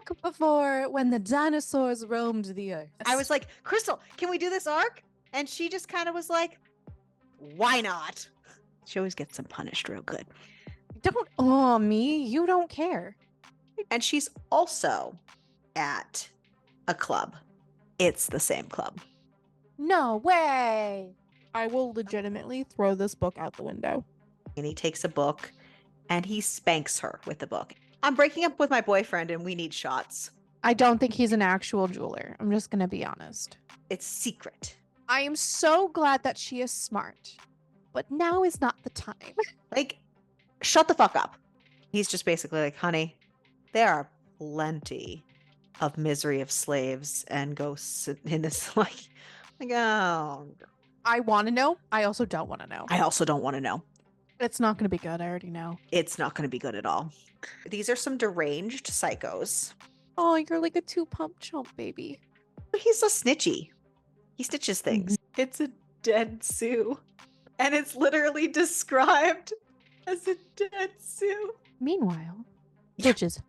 Back before when the dinosaurs roamed the earth. I was like, Crystal, can we do this arc? And she just kind of was like, why not? She always gets them punished real good. Don't awe me. You don't care. And she's also at a club. It's the same club. No way. I will legitimately throw this book out the window. And he takes a book and he spanks her with the book. I'm breaking up with my boyfriend and we need shots. I don't think he's an actual jeweler. I'm just going to be honest. It's secret. I am so glad that she is smart, but now is not the time. Like, shut the fuck up. He's just basically like, honey, there are plenty of misery of slaves and ghosts in this. Like, oh. I want to know. I also don't want to know. I also don't want to know. It's not going to be good. I already know. It's not going to be good at all. These are some deranged psychos. Oh, you're like a 2-pump chump, baby. He's so snitchy. He stitches things. It's a dead Sue. And it's literally described as a dead Sue. Meanwhile, which is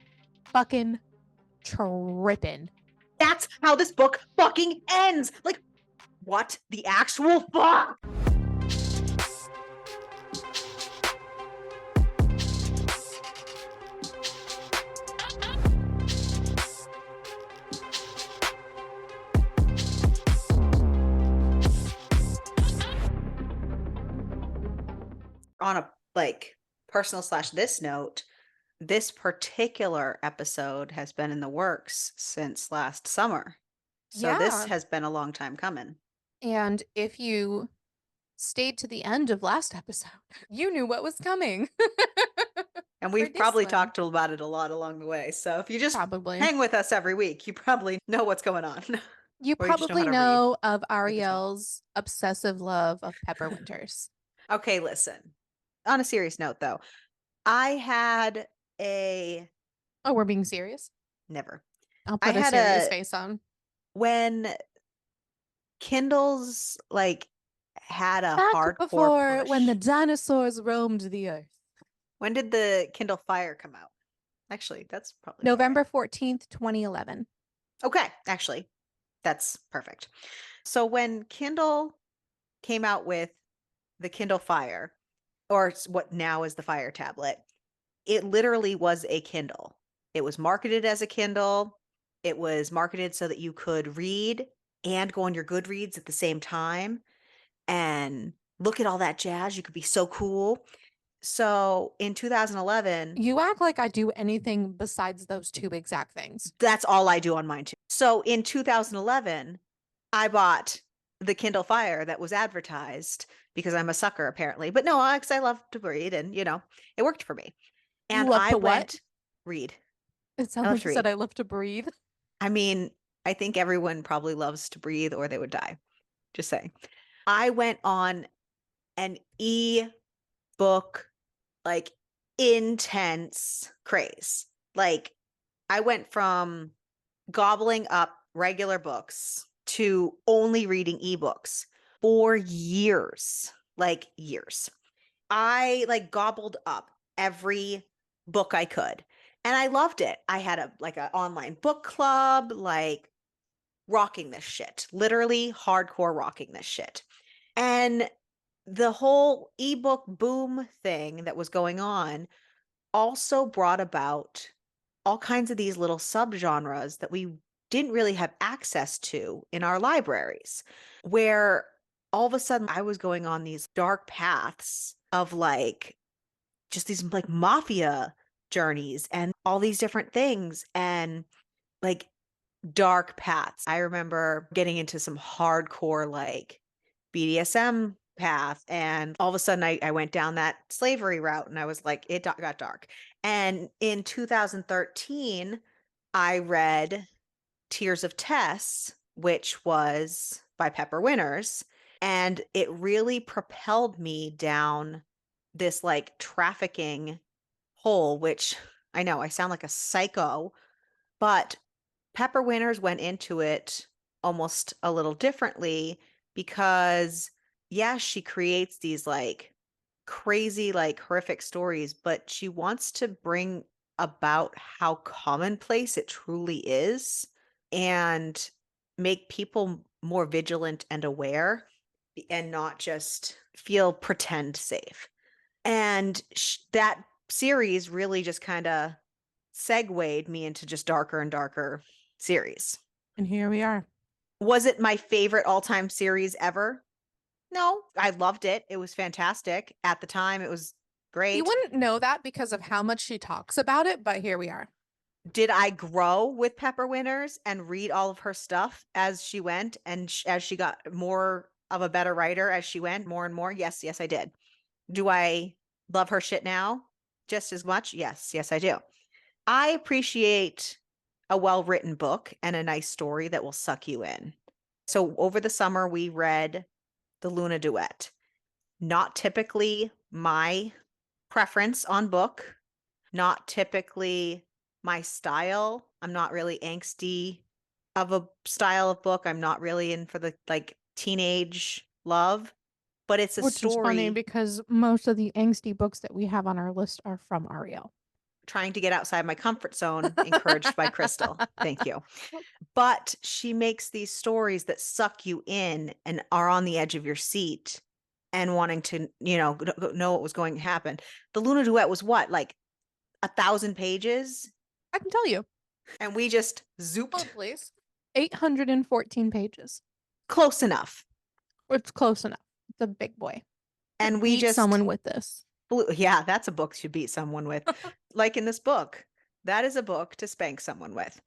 fucking tripping. That's how this book fucking ends. Like, what the actual fuck? On a personal / this note, this particular episode has been in the works since last summer. So this has been a long time coming. And if you stayed to the end of last episode, you knew what was coming. And we've probably talked about it a lot along the way. So if you just hang with us every week, you probably know what's going on. You probably know of Ariel's obsessive love of Pepper Winters. Okay, listen. On a serious note, though, I had a... Oh, we're being serious? Never. I'll put a serious face on. When Kindle's had a Back hardcore before push. When the dinosaurs roamed the earth. When did the Kindle Fire come out? Actually, that's probably November 14th, 2011. Okay, actually, that's perfect. So when Kindle came out with the Kindle Fire, or what now is the Fire tablet, it literally was a Kindle. It was marketed as a Kindle. It was marketed so that you could read and go on your Goodreads at the same time and look at all that jazz. You could be so cool. So in 2011... You act like I do anything besides those two exact things. That's all I do on mine too. So in 2011, I bought the Kindle Fire that was advertised because I'm a sucker apparently. But no, because I love to read and, it worked for me. And I went read. It sounds like you said I love to breathe. I mean, I think everyone probably loves to breathe or they would die. Just saying. I went on an e-book, intense craze. I went from gobbling up regular books to only reading ebooks for years. Years. I gobbled up every book I could. And I loved it. I had an online book club, rocking this shit, literally hardcore rocking this shit. And the whole ebook boom thing that was going on also brought about all kinds of these little subgenres that we didn't really have access to in our libraries, where all of a sudden I was going on these dark paths of just these mafia journeys and all these different things and dark paths. I remember getting into some hardcore BDSM path, and all of a sudden I went down that slavery route and I was like, it got dark. And in 2013, I read Tears of Tess, which was by Pepper Winters, and it really propelled me down this trafficking hole, which I know I sound like a psycho, but Pepper Winters went into it almost a little differently because, yeah, she creates these crazy, horrific stories, but she wants to bring about how commonplace it truly is and make people more vigilant and aware and not just feel pretend safe. And that series really just kind of segued me into just darker and darker series. And here we are. Was it my favorite all-time series ever? No, I loved it. It was fantastic. At the time, it was You great. wouldn't know that because of how much she talks about it, but here we are. Did I grow with Pepper Winters and read all of her stuff as she went and as she got more of a better writer as she went more and more? Yes, yes, I did. Do I love her shit now just as much? Yes, yes, I do. I appreciate a well-written book and a nice story that will suck you in. So over the summer, we read The Luna Duet. Not typically my preference on book, not typically my style. I'm not really angsty of a style of book. I'm not really in for the like teenage love, but it's a Which is funny story because most of the angsty books that we have on our list are from Ariel. trying to get outside my comfort zone, encouraged by Crystal. Thank you. But she makes these stories that suck you in and are on the edge of your seat and wanting to, know what was going to happen. The Luna Duet was what, like 1,000 pages? I can tell you. And we just Hold, zooped please. 814 pages. close enough. It's close enough. It's a big boy. And we Beat just someone with this. blew. Yeah, that's a book to beat someone with. Like in this book, that is a book to spank someone with.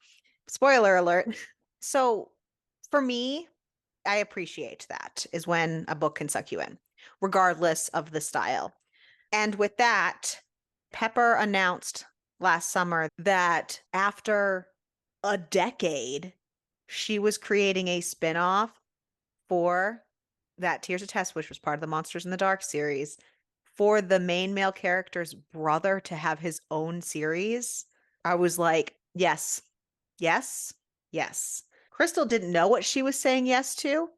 Spoiler alert. So for me, I appreciate that is when a book can suck you in, regardless of the style. And with that, Pepper announced last summer that after a decade, she was creating a spinoff for that Tears of Test, which was part of the Monsters in the Dark series, for the main male character's brother to have his own series. I was like, yes, yes, yes. Crystal didn't know what she was saying yes to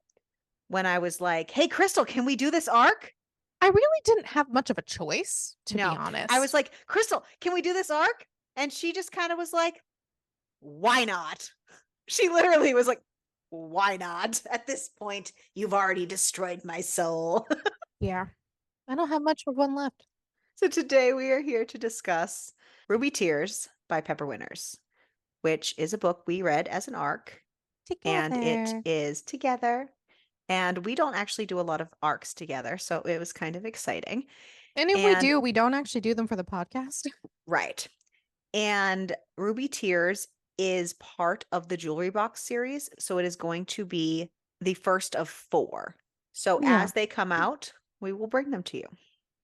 when I was like, hey, Crystal, can we do this arc? I really didn't have much of a choice, to be No. I was honest. like, Crystal, can we do this arc? And she just kind of was like, why not? She literally was like, why not? At this point, you've already destroyed my soul. Yeah. I don't have much of one left. So today we are here to discuss Ruby Tears by Pepper Winters, which is a book we read as an arc, and it Together. is together. And we don't actually do a lot of arcs together, so it was kind of exciting. And if we And do, we don't actually do them for the podcast. right. And Ruby Tears is part of the Jewelry Box series, so it is going to be the first of 4. So Yeah. as they come out, we will bring them to you.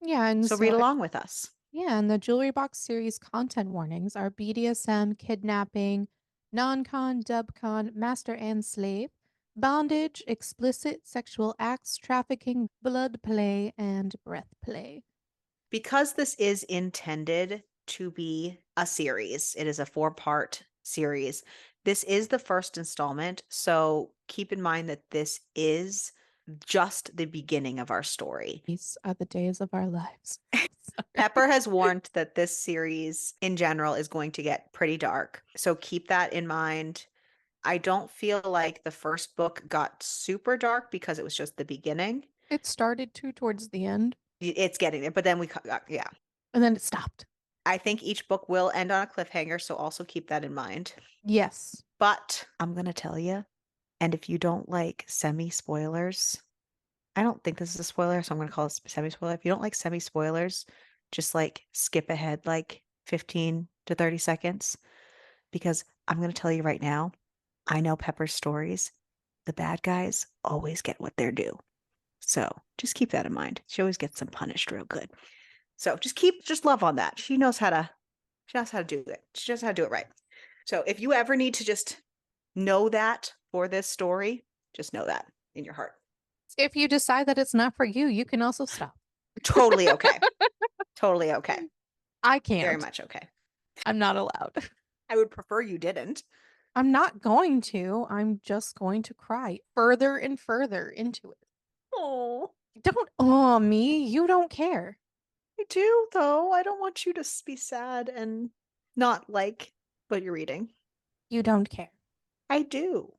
Yeah, and So read so along with us. yeah, and the Jewelry Box series content warnings are BDSM, kidnapping, non-con, dub-con, master and slave, bondage, explicit sexual acts, trafficking, blood play, and breath play. Because this is intended to be a series, it is a 4-part series. This is the first installment, so keep in mind that this is just the beginning of our story. These are the days of our lives. Pepper has warned that this series in general is going to get pretty dark, so keep that in mind. I don't feel like the first book got super dark because it was just the beginning. It started to towards the end, It's getting there, but then yeah. and then it stopped. I think each book will end on a cliffhanger, so also keep that in mind. Yes. But I'm going to tell you, and if you don't like semi spoilers, I don't think this is a spoiler, so I'm going to call it semi spoiler. If you don't like semi spoilers, just like skip ahead like 15 to 30 seconds because I'm going to tell you right now, I know Pepper's stories. The bad guys always get what they're due. So just keep that in mind. She always gets them punished real good. So just love on that. She knows how to do it. She knows how to do it right. So if you ever need to just know that for this story, just know that in your heart. If you decide that it's not for you, you can also stop. Totally okay. Totally okay. I can't. Very much okay. I'm not allowed. I would prefer you didn't. I'm not going to. I'm just going to cry further and further into it. Oh, Don't aw me. You don't care. I do though. I don't want you to be sad and not like what you're reading. You don't care. I do.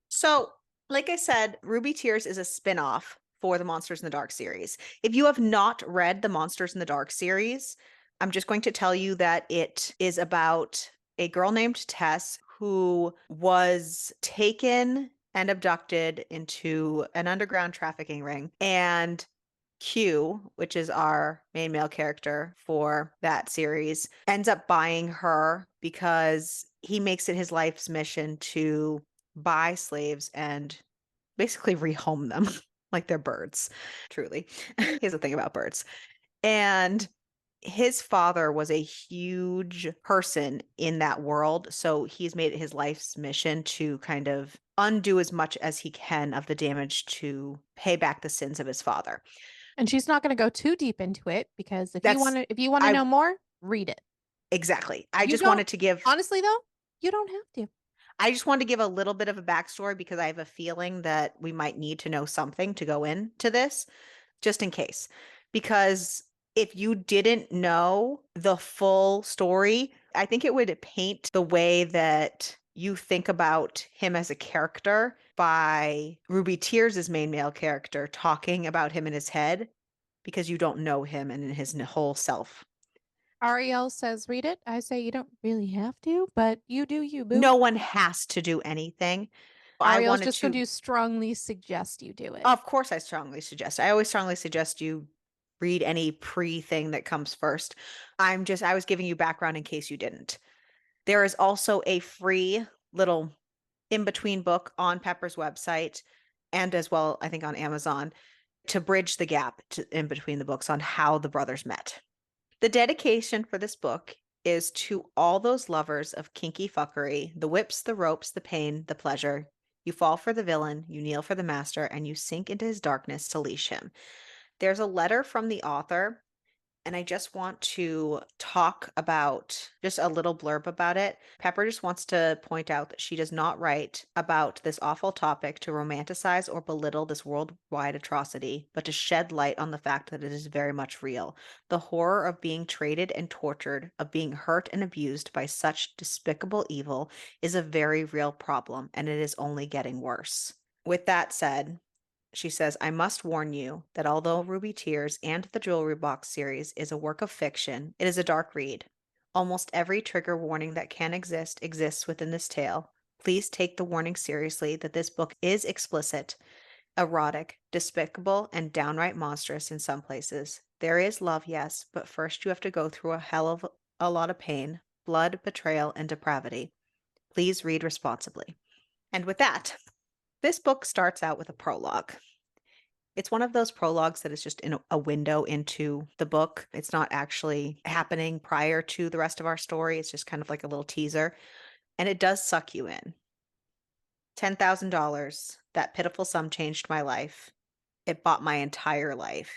So, like I said, Ruby Tears is a spin-off for the Monsters in the Dark series. If you have not read the Monsters in the Dark series, I'm just going to tell you that it is about a girl named Tess who was taken and abducted into an underground trafficking ring. And Q, which is our main male character for that series, ends up buying her because he makes it his life's mission to buy slaves and basically rehome them like they're birds, truly. He has a thing about birds. And his father was a huge person in that world. So he's made it his life's mission to kind of undo as much as he can of the damage to pay back the sins of his father. And she's not going to go too deep into it because That's if you want to I know more, read it. exactly. I You just don't wanted to give honestly though, you don't have to. I just wanted to give a little bit of a backstory because I have a feeling that we might need to know something to go into this, just in case. Because if you didn't know the full story, I think it would paint the way that you think about him as a character by Ruby Tears' main male character talking about him in his head because you don't know him and in his whole self. Ariel says read it. I say you don't really have to, but you do you, boo. No one has to do anything. I Ariel's wanted just going to, to strongly suggest you do it. of course, I strongly suggest. I always strongly suggest you read any pre thing that comes first. I was giving you background in case you didn't. There is also a free little in between book on Pepper's website and as well, I think, on Amazon to bridge the gap in between the books on how the brothers met. The dedication for this book is to all those lovers of kinky fuckery, the whips, the ropes, the pain, the pleasure. You fall for the villain, you kneel for the master, and you sink into his darkness to leash him. There's a letter from the author, and I just want to talk about just a little blurb about it. Pepper just wants to point out that she does not write about this awful topic to romanticize or belittle this worldwide atrocity, but to shed light on the fact that it is very much real. The horror of being traded and tortured, of being hurt and abused by such despicable evil is a very real problem, and it is only getting worse. With that said, she says, I must warn you that although Ruby Tears and the Jewelry Box series is a work of fiction, it is a dark read. Almost every trigger warning that can exist exists within this tale. Please take the warning seriously that this book is explicit, erotic, despicable, and downright monstrous in some places. There is love, yes, but first you have to go through a hell of a lot of pain, blood, betrayal, and depravity. Please read responsibly. And with that, this book starts out with a prologue. It's one of those prologues that is just in a window into the book. It's not actually happening prior to the rest of our story. It's just kind of like a little teaser. And it does suck you in. $10,000. That pitiful sum changed my life. It bought my entire life.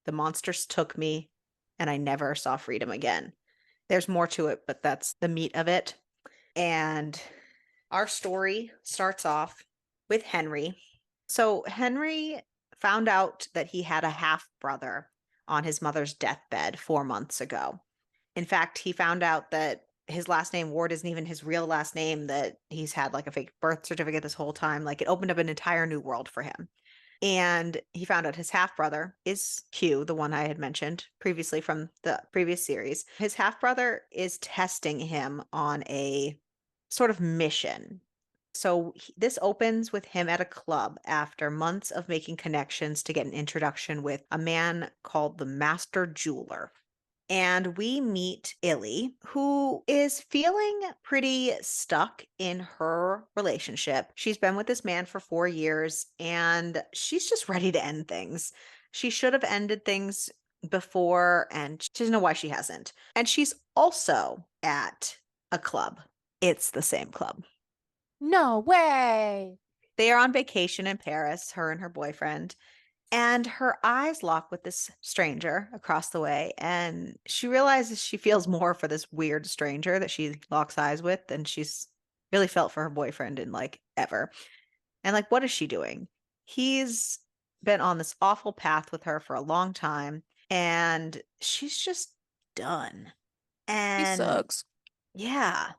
The monsters took me, and I never saw freedom again. There's more to it, but that's the meat of it. And our story starts off with Henry. So Henry found out that he had a half brother on his mother's deathbed 4 months ago. In fact, he found out that his last name, Ward, isn't even his real last name, that he's had like a fake birth certificate this whole time. Like it opened up an entire new world for him. And he found out his half brother is Q, the one I had mentioned previously from the previous series. His half brother is testing him on a sort of mission. So this opens with him at a club after months of making connections to get an introduction with a man called the Master Jeweler. And we meet Illy, who is feeling pretty stuck in her relationship. She's been with this man for 4 years and she's just ready to end things. She should have ended things before, and she doesn't know why she hasn't. And she's also at a club. It's the same club. No way. They are on vacation in Paris, her and her boyfriend, and her eyes lock with this stranger across the way. And she realizes she feels more for this weird stranger that she locks eyes with than she's really felt for her boyfriend in like ever. And like, what is she doing? He's been on this awful path with her for a long time, and she's just done. He And sucks. Yeah.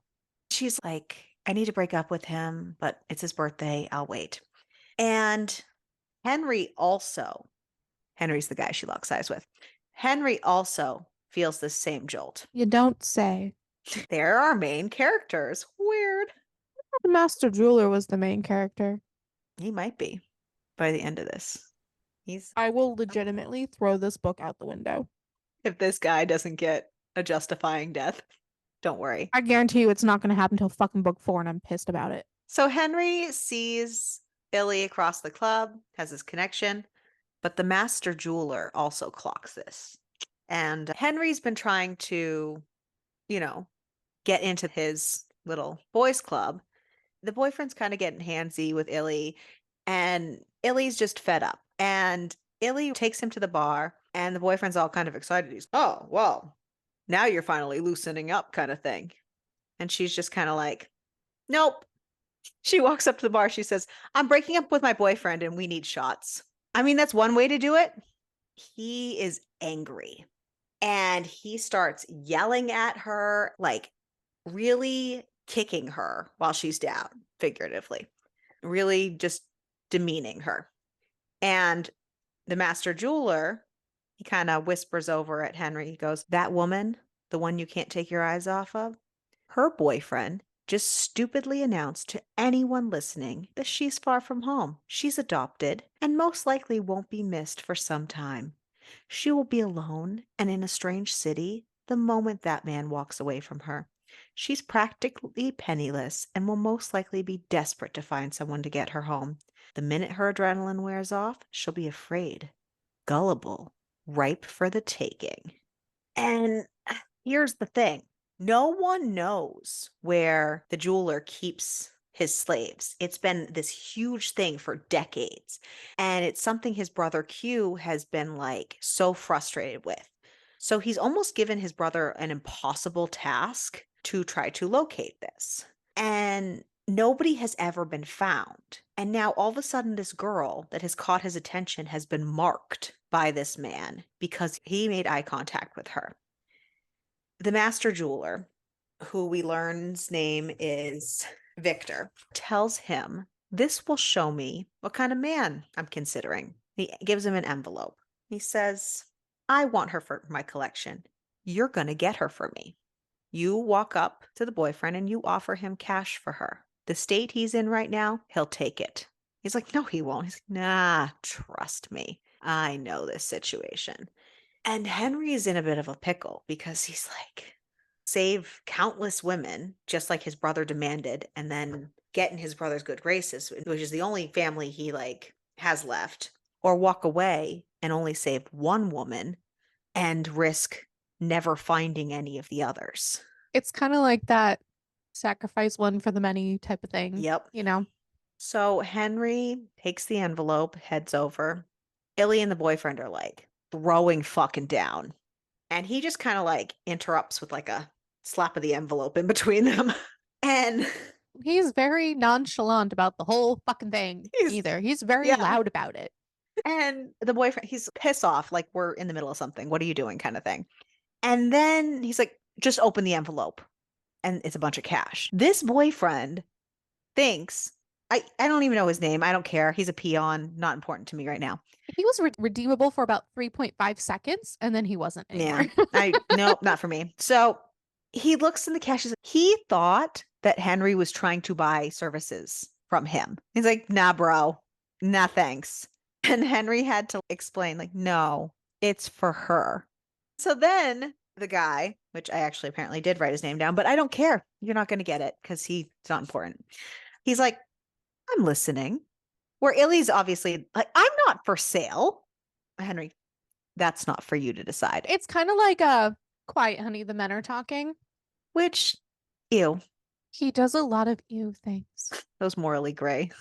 She's like, I need to break up with him, but it's his birthday. I'll wait. And Henry also, Henry's the guy she locks eyes with. Henry also feels the same jolt. You don't say. They're our main characters. Weird. The Master Jeweler was the main character. He might be by the end of this. He's, I will legitimately throw this book out the window. if this guy doesn't get a justifying death, don't worry. I guarantee you it's not going to happen until fucking book 4, and I'm pissed about it. So Henry sees Billy across the club, has this connection, but the master jeweler also clocks this. And Henry's been trying to, you know, get into his little boys club. The boyfriend's kind of getting handsy with Illy, and Illy's just fed up. And Illy takes him to the bar, and the boyfriend's all kind of excited. He's, oh, well, now you're finally loosening up, kind of thing. And she's just kind of like, nope. She walks up to the bar. She says, I'm breaking up with my boyfriend and we need shots. I mean, that's one way to do it. He is angry and he starts yelling at her, like really kicking her while she's down, figuratively, really just demeaning her. And the master jeweler, he kind of whispers over at Henry. He goes, that woman, the one you can't take your eyes off of, her boyfriend just stupidly announced to anyone listening that she's far from home. She's adopted and most likely won't be missed for some time. She will be alone and in a strange city the moment that man walks away from her. She's practically penniless and will most likely be desperate to find someone to get her home. The minute her adrenaline wears off, she'll be afraid, gullible, ripe for the taking. And here's the thing. No one knows where the jeweler keeps his slaves. It's been this huge thing for decades. And it's something his brother Q has been like so frustrated with. So he's almost given his brother an impossible task to try to locate this. And nobody has ever been found. And now all of a sudden, this girl that has caught his attention has been marked by this man because he made eye contact with her. The master jeweler, who we learn's name is Victor, tells him, this will show me what kind of man I'm considering. He gives him an envelope. He says, I want her for my collection. You're going to get her for me. You walk up to the boyfriend and you offer him cash for her. The state he's in right now, he'll take it. He's like, no, he won't. He's like, nah, trust me. I know this situation. And Henry is in a bit of a pickle because he's like, save countless women, just like his brother demanded, and then get in his brother's good graces, which is the only family he like has left, or walk away and only save one woman and risk never finding any of the others. It's kind of like that sacrifice one for the many type of thing, Yep. you know? So Henry takes the envelope, heads over. Illy and the boyfriend are like throwing fucking down. And he just kind of like interrupts with like a slap of the envelope in between them. And He's very nonchalant about the whole fucking thing he's, either. He's very yeah. loud about it. And the boyfriend, he's pissed off, like, we're in the middle of something. What are you doing? Kind of thing. And then he's like, just open the envelope. And it's a bunch of cash. This boyfriend thinks, I don't even know his name. I don't care. He's a peon. Not important to me right now. He was redeemable for about 3.5 seconds, and then he wasn't Yeah. anymore. Nope, not for me. So he looks in the cash. He thought that Henry was trying to buy services from him. He's like, nah, bro. Nah, thanks. And Henry had to explain, like, no, it's for her. So then the guy, which I actually apparently did write his name down, but I don't care. You're not going to get it because it's not important. He's like, I'm listening. Where Illy's obviously like, I'm not for sale. Henry, that's not for you to decide. It's kind of like a quiet, honey, the men are talking. Which, ew, He does a lot of ew things. those morally gray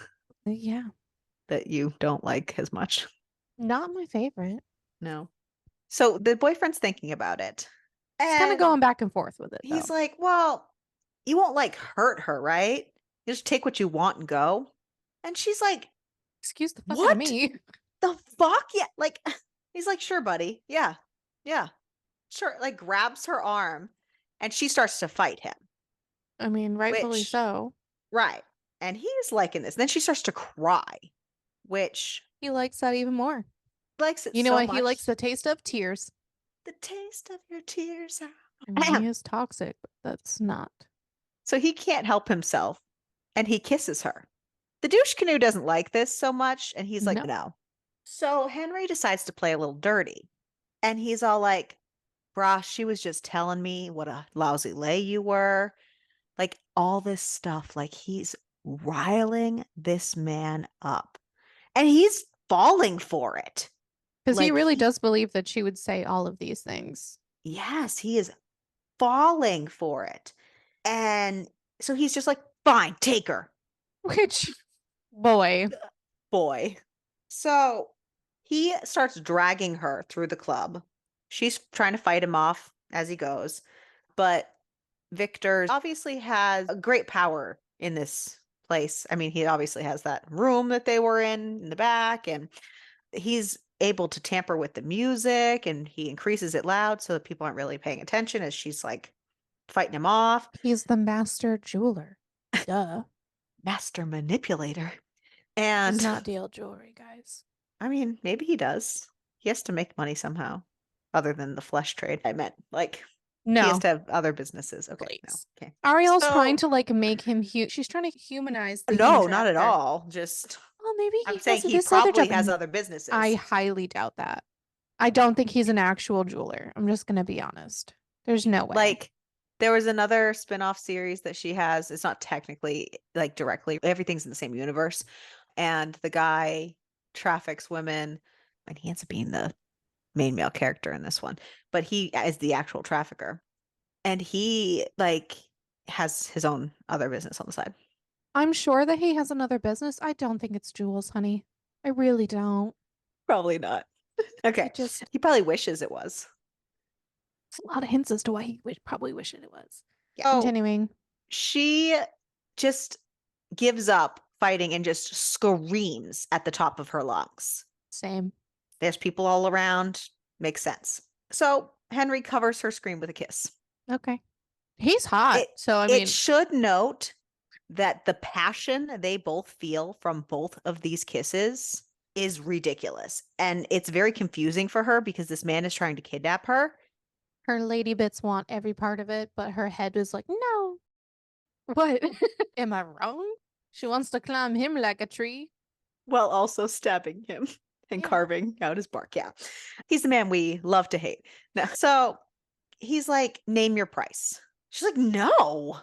Yeah, that you don't like as much. not my favorite. No. So the boyfriend's thinking about it. He's kind of And going back and forth with it, he's though. like, well, you won't like hurt her, right? You just take what you want and go. And she's like, Excuse the fuck out of what me. the fuck? Yeah. Like, he's like, sure, buddy. Yeah. Yeah. Sure. Like, grabs her arm and she starts to fight him. I mean, rightfully which, so. right. And he's liking this. Then she starts to cry, which He likes that even more. likes it You know so what? He likes much. the taste of tears. The taste of your tears. I mean, he is toxic, but that's not. So he can't help himself and he kisses her. The douche canoe doesn't like this so much, and he's like, No. no. So Henry decides to play a little dirty. And he's all like, brah, she was just telling me what a lousy lay you were. Like all this stuff. Like he's riling this man up. And he's falling for it. Because he Like really he, does believe that she would say all of these things. yes, he is falling for it. And so he's just like, fine, take her. Which, boy, Boy. So he starts dragging her through the club. She's trying to fight him off as he goes, but Victor obviously has a great power in this place. I mean, he obviously has that room that they were in the back, and he's able to tamper with the music and he increases it loud so that people aren't really paying attention as she's like fighting him off. he's the master jeweler. Duh. Master manipulator. Does And not deal jewelry, guys. I mean, maybe he does. He has to make money somehow, other than the flesh trade. I meant like he has No, to have other businesses. Okay, no. please. Okay. Ariel's trying So, to like make him she's trying to humanize the human no, not at trafficker. all. Just Well, maybe I'm he saying has he this other probably job. has other I businesses. highly doubt that. I don't think he's an actual jeweler. I'm just gonna be honest. There's no way. Like there was another spin-off series that she has. It's not technically like directly, everything's in the same universe. And the guy traffics women and he ends up being the main male character in this one, but he is the actual trafficker. And he like has his own other business on the side. I'm sure that he has another business. I don't think it's jewels, honey. I really don't. Probably not. I Okay. just He probably wishes it was. it's a lot of hints as to why he would probably wish it was. So Continuing. she just gives up fighting and just screams at the top of her lungs. Same. There's people all around. Makes sense. So Henry covers her scream with a kiss. Okay. He's hot. It So I it mean, should note that the passion they both feel from both of these kisses is ridiculous. And it's very confusing for her because this man is trying to kidnap her. her lady bits want every part of it, but her head is like, no. What? Am I wrong? She wants to climb him like a tree. While also stabbing him and Yeah. carving out his bark. Yeah. He's the man we love to hate. No. So he's like, name your price. She's like, no.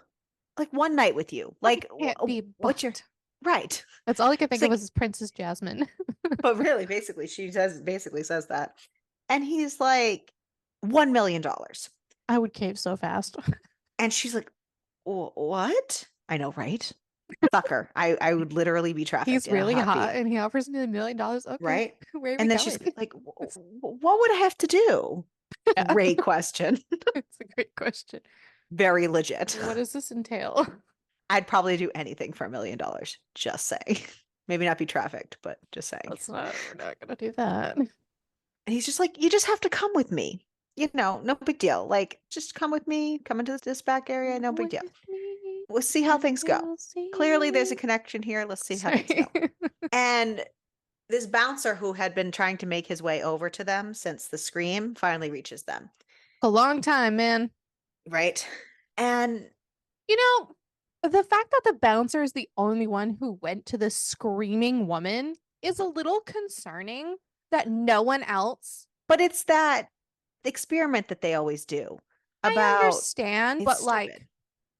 Like one night with you. I Like can't be what's your bought. right. That's all I could She's think of like, was Princess Jasmine. but really, basically, she says basically says that. And he's like, $1 million. I would cave so fast. And she's like, what? I know, right? Fuck her. I would literally be trafficked He's in a really hot heartbeat. and he offers me $1 million. Okay, Right? where are we And then she's going? like, what would I have to do? Yeah, Great question. it's a great question. Very legit. What does this entail? I'd probably do anything for $1 million. Just saying. Maybe not be trafficked, but just saying. We're not gonna do that. And he's just like, you just have to come with me. You know, no big deal. Like, just come with me, come into this back area, no Come big deal. with me We'll see how and things go. we'll Clearly, there's a see. connection here. Let's see how things Sorry. go. And this bouncer who had been trying to make his way over to them since the scream finally reaches them. A long time, man. Right. And You know, the fact that the bouncer is the only one who went to the screaming woman is a little concerning that no one else. but it's that experiment that they always do I about understand, it's but stupid. like,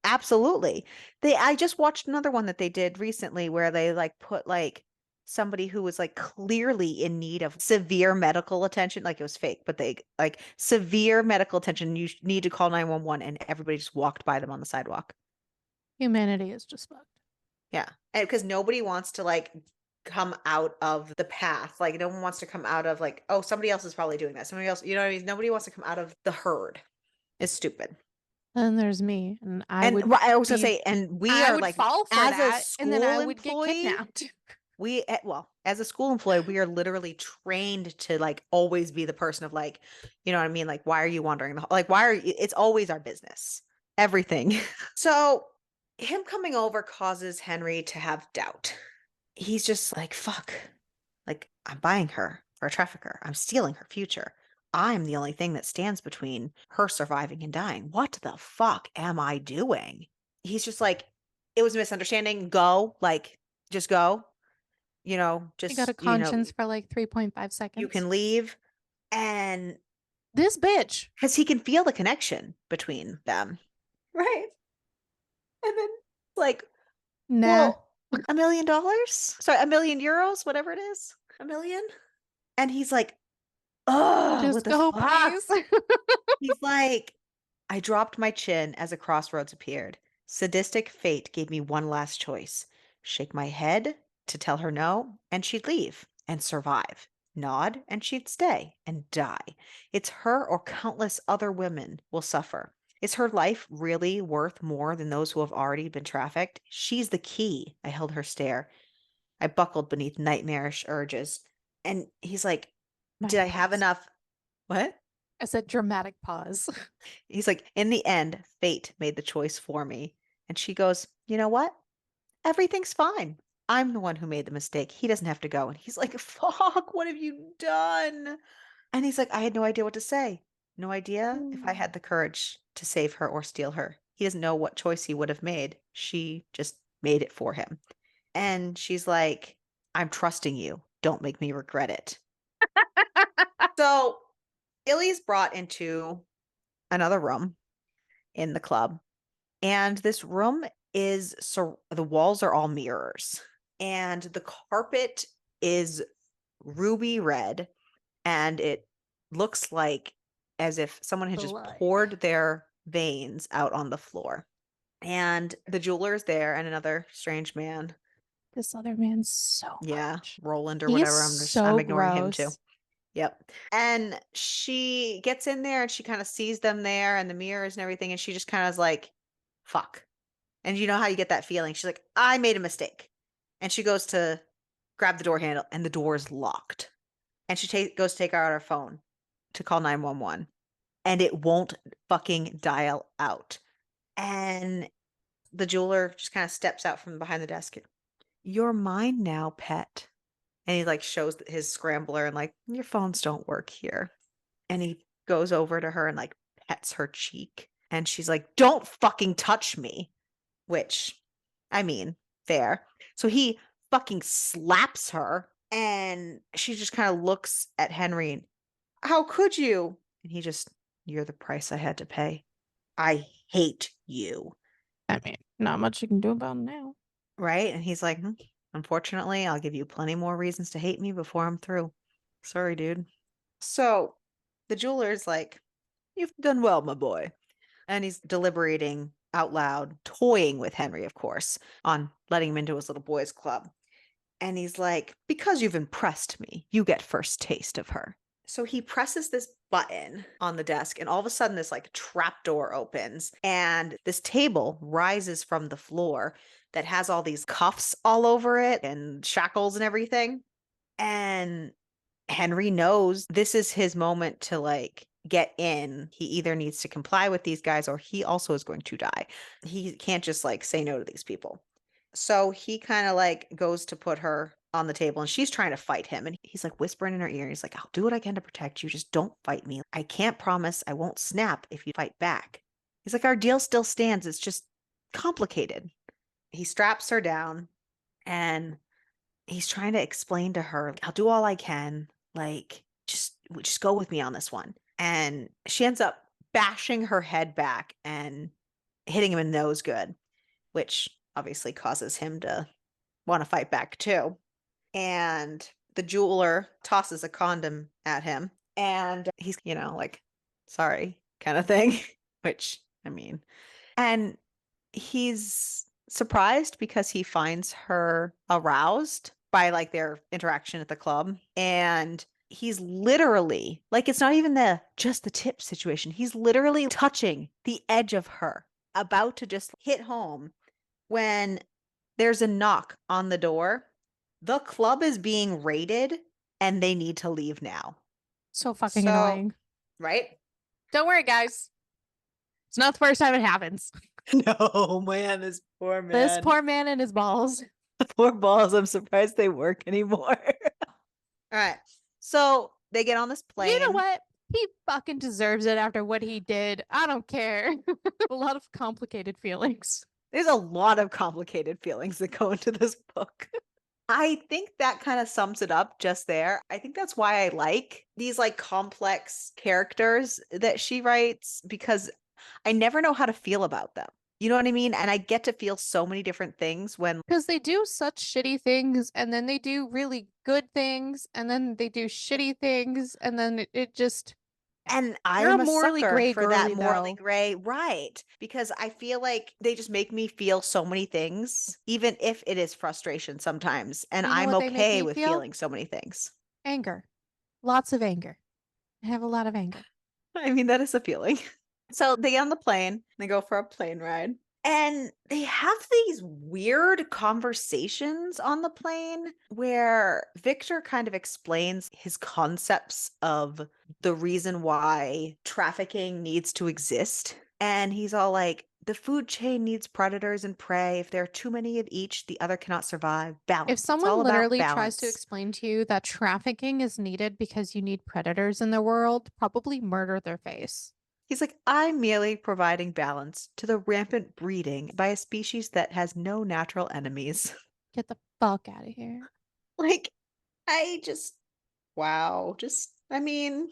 Absolutely. I just watched another one that they did recently where they like put like somebody who was like clearly in need of severe medical attention, like it was fake, but they like severe medical attention. You need to call 911 and everybody just walked by them on the sidewalk. humanity is just fucked. Yeah. And because nobody wants to like come out of the path. Like no one wants to come out of like, oh, somebody else is probably doing that. Somebody else, you know what I mean? Nobody wants to come out of the herd. It's stupid. And there's me, and And I was gonna say, and we I are would like, fall for as a that, and then I school would get employee, kidnapped. well, as a school employee, we are literally trained to like always be the person of like, you know what I mean? Like, why are you wandering the like, why are you, it's always our business, everything. So Him coming over causes Henry to have doubt. He's just like, fuck. Like, I'm buying her for a trafficker. I'm stealing her future. I'm the only thing that stands between her surviving and dying. What the fuck am I doing? He's just like, it was a misunderstanding. Go. Like, just go. You got a Just, conscience for like you 3.5 seconds. can leave. And This bitch. because he can feel the connection between them. Right. And then, like, Nah. well, $1 million? Sorry, €1 million, whatever it is. A million? And he's like, oh, what Just the go, fuck? please. He's like, I dropped my chin as a crossroads appeared. Sadistic fate gave me one last choice: shake my head to tell her no, and she'd leave and survive. Nod, and she'd stay and die. It's her or countless other women will suffer. Is her life really worth more than those who have already been trafficked? She's the key. I held her stare. I buckled beneath nightmarish urges. And he's like, did I Dramatic have pause. enough? What? I said dramatic pause. He's like, in the end, fate made the choice for me. And she goes, you know what? Everything's fine. I'm the one who made the mistake. He doesn't have to go. And he's like, fuck, what have you done? And he's like, I had no idea what to say. No idea if I Mm. had the courage to save her or steal her. He doesn't know what choice he would have made. She just made it for him. And she's like, I'm trusting you. Don't make me regret it. So Illy's brought into another room in the club. And this room is so the walls are all mirrors. And the carpet is ruby red. And it looks like as if someone had just Blood. poured their veins out on the floor. And the jeweler's there and another strange man. This other man so Yeah, much. Roland or He is whatever. I'm so ignoring him too. gross. Yep. And she gets in there and she kind of sees them there and the mirrors and everything. And she just kind of is like, fuck. And you know how you get that feeling. She's like, I made a mistake. And she goes to grab the door handle and the door is locked. And she goes to take out her phone to call 911 and it won't fucking dial out. And the jeweler just kind of steps out from behind the desk. You're mine now, pet. And he like shows his scrambler and like, your phones don't work here. And he goes over to her and like pets her cheek. And she's like, don't fucking touch me. Which, I mean, fair. So he fucking slaps her and she just kind of looks at Henry and, how could you? And he just, you're the price I had to pay. I hate you. I mean, not much you can do about it now. Right? And he's like, unfortunately, I'll give you plenty more reasons to hate me before I'm through. Sorry, dude. So the jeweler's like, you've done well, my boy. And he's deliberating out loud, toying with Henry, of course, on letting him into his little boys' club. And he's like, because you've impressed me, you get first taste of her. So he presses this button on the desk, and all of a sudden, this like trap door opens, and this table rises from the floor that has all these cuffs all over it and shackles and everything. And Henry knows this is his moment to like get in. He either needs to comply with these guys or he also is going to die. He can't just like say no to these people. So he kind of like goes to put her on the table and she's trying to fight him. And he's like whispering in her ear. He's like, I'll do what I can to protect you. Just don't fight me. I can't promise I won't snap if you fight back. He's like, our deal still stands. It's just complicated. He straps her down and he's trying to explain to her, I'll do all I can. Like, just go with me on this one. And she ends up bashing her head back and hitting him in the nose good, which obviously causes him to want to fight back too. And the jeweler tosses a condom at him and he's, like, sorry, kind of thing, which I mean, and he's surprised because he finds her aroused by like their interaction at the club. And he's literally like, it's not even the just the tip situation. He's literally touching the edge of her, about to just hit home when there's a knock on the door. The club is being raided and they need to leave now. So fucking So, annoying. right? Don't worry, guys. It's not the first time it happens. No, man, this Poor This man. poor man and his balls. Poor balls. I'm surprised they work anymore. All right. So they get on this You know plane. what? He fucking deserves it after what he did. I don't care. A lot of complicated feelings. There's a lot of complicated feelings that go into this book. I think that kind of sums it up just there. I think that's why I like these like complex characters that she writes because I never know how to feel about them. You know what I mean? And I get to feel so many different things when, Because they do such shitty things, and then they do really good things, and then they do shitty things, and then it just. and I You're a am a morally sucker gray for that girly, morally though. gray, right? Because I feel like they just make me feel so many things, even if it is frustration sometimes. And You know I'm what they make okay me with feel? feeling so many things. Anger. Lots of anger. I have a lot of anger. I mean, that is a feeling. So they get on the plane, they go for a plane ride, and they have these weird conversations on the plane where Victor kind of explains his concepts of the reason why trafficking needs to exist. And he's all like, the food chain needs predators and prey. If there are too many of each, the other cannot survive. If Balance. It's all someone about literally tries to balance. explain to you that trafficking is needed because you need predators in the world, probably murder their face. He's like, I'm merely providing balance to the rampant breeding by a species that has no natural enemies. Get the fuck out of here. Like, I just, wow. I mean,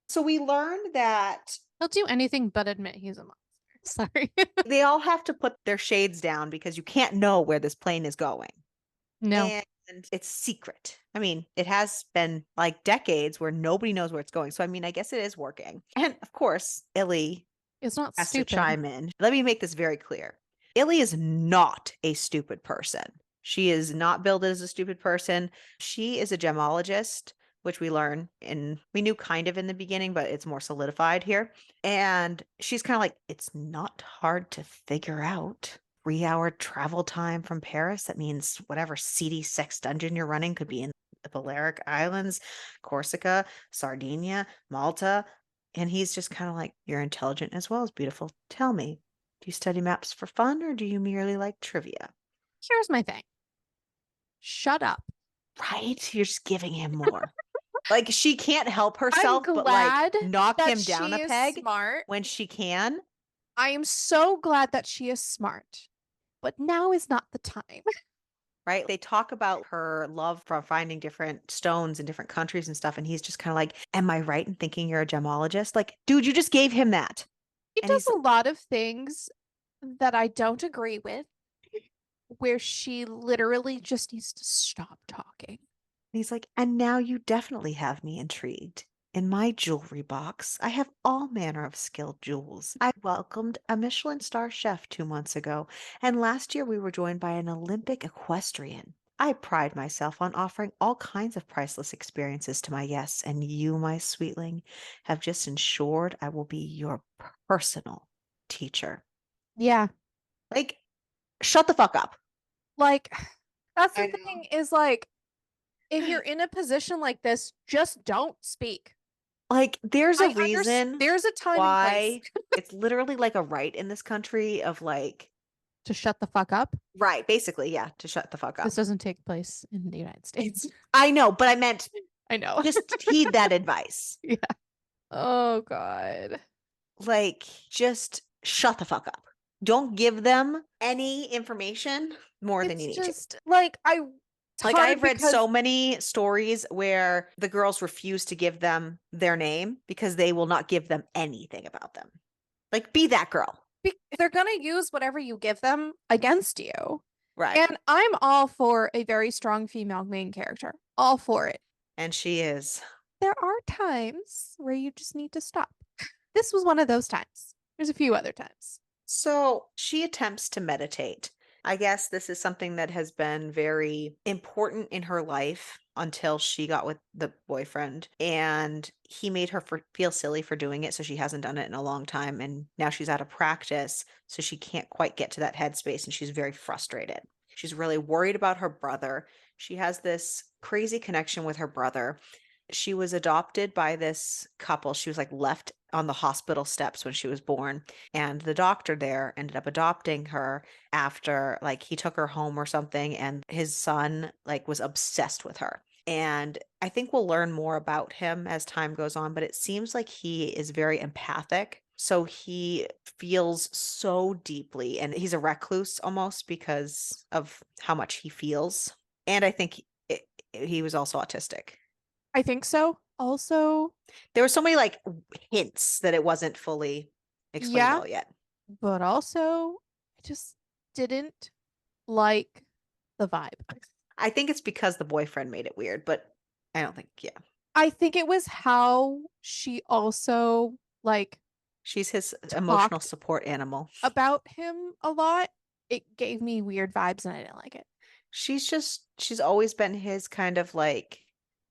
so we learned that He'll do anything but admit he's a monster. Sorry. they all have to put their shades down because you can't know where this plane is going. No, And it's secret. I mean, it has been like decades where nobody knows where it's going. So, I mean, I guess it is working. And of course, Illy it's not has to stupid. chime in. Let me make this very clear. Illy is not a stupid person. She is not billed as a stupid person. She is a gemologist, which we learn and we knew kind of in the beginning, but it's more solidified here. And she's kind of like, it's not hard to figure out. 3-hour travel time from Paris. That means whatever seedy sex dungeon you're running could be in the Balearic Islands, Corsica, Sardinia, Malta, and he's just kind of like, you're intelligent as well as beautiful. Tell me, do you study maps for fun or do you merely like trivia? Here's my thing. Shut up. Right? You're just giving him more. Like she can't help I'm herself but like glad knock that him down she a is peg smart. when she can. I am so glad that she is smart. But now is not the time. Right? They talk about her love for finding different stones in different countries and stuff. And he's just kind of like, am I right in thinking you're a gemologist? Like, dude, you just gave him that. She And does he's a lot of things that I don't agree with, where she literally just needs to stop talking. He's like, and now you definitely have me intrigued. In my jewelry box, I have all manner of skilled jewels. I welcomed a Michelin star chef 2 months ago, and last year we were joined by an Olympic equestrian. I pride myself on offering all kinds of priceless experiences to my guests, and you, my sweetling, have just ensured I will be your personal teacher. Yeah. Like, shut the fuck up. Like, that's I the know. thing is like, if you're in a position like this, just don't speak. Like, there's a I understand reason there's a time and place why it's literally like a right in this country of like, to shut the fuck up. right, basically, yeah, to shut the fuck This up. doesn't take place in the United States. I know, but I meant I know. just heed that advice. Yeah. Oh God. Like, just shut the fuck up. Don't give them any information more than It's you need to. just like it's Like, hard I've read because so many stories where the girls refuse to give them their name because they will not give them anything about them. Like, be that girl. they're gonna use whatever you give them against you. Right. And I'm all for a very strong female main character. All for it. And she is. There are times where you just need to stop. This was one of those times. There's a few other times. So she attempts to meditate. I guess this is something that has been very important in her life until she got with the boyfriend. And he made her feel silly for doing it. So she hasn't done it in a long time. And now she's out of practice. So she can't quite get to that headspace. And she's very frustrated. She's really worried about her brother. She has this crazy connection with her brother. She was adopted by this couple. She was like left on the hospital steps when she was born. And the doctor there ended up adopting her after like he took her home or something, and his son like was obsessed with her. And I think we'll learn more about him as time goes on, but it seems like he is very empathic. So he feels so deeply, and he's a recluse almost because of how much he feels. And I think he was also autistic. I think so. Also, There were so many like hints that it wasn't fully explained yeah, all yet. but also I just didn't like the vibe. I think it's because the boyfriend made it weird, but I don't think, yeah. I think it was how she also like She's his emotional talked support animal. about him a lot. It gave me weird vibes and I didn't like it. She's always been his kind of like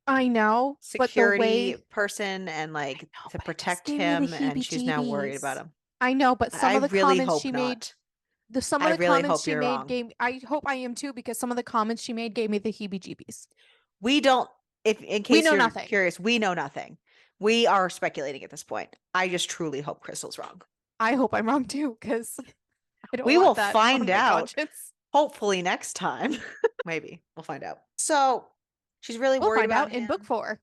I know, but the security way person and I like know, to but it just protect gave me the him, and she's now worried about heebie-jeebies. him. I know, but I some of the really comments she hope made, not. some I of the really comments hope she you're made wrong. gave I hope I am too because some of the comments she made gave me the heebie-jeebies. We don't, if in We case know you're nothing. curious, we know nothing. We are speculating at this point. I just truly hope Crystal's wrong. I hope I'm wrong too because I don't We will want that on find my out conscience. hopefully next time. Maybe we'll find out. So she's really We'll worried find about out in book him. 4.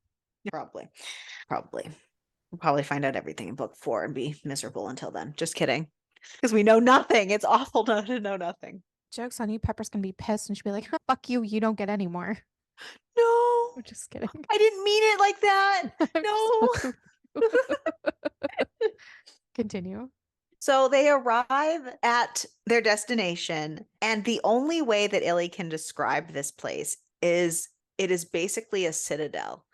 Probably. Probably. We'll probably find out everything in book 4 and be miserable until then. Just kidding. Because we know nothing. It's awful to know nothing. Joke's on you. Pepper's gonna be pissed and she'll be like, fuck you, you don't get any more. No, I'm just kidding. I didn't mean it like that. I'm just No. fucking with you. Continue. So they arrive at their destination, and the only way that Illy can describe this place is it is basically a citadel.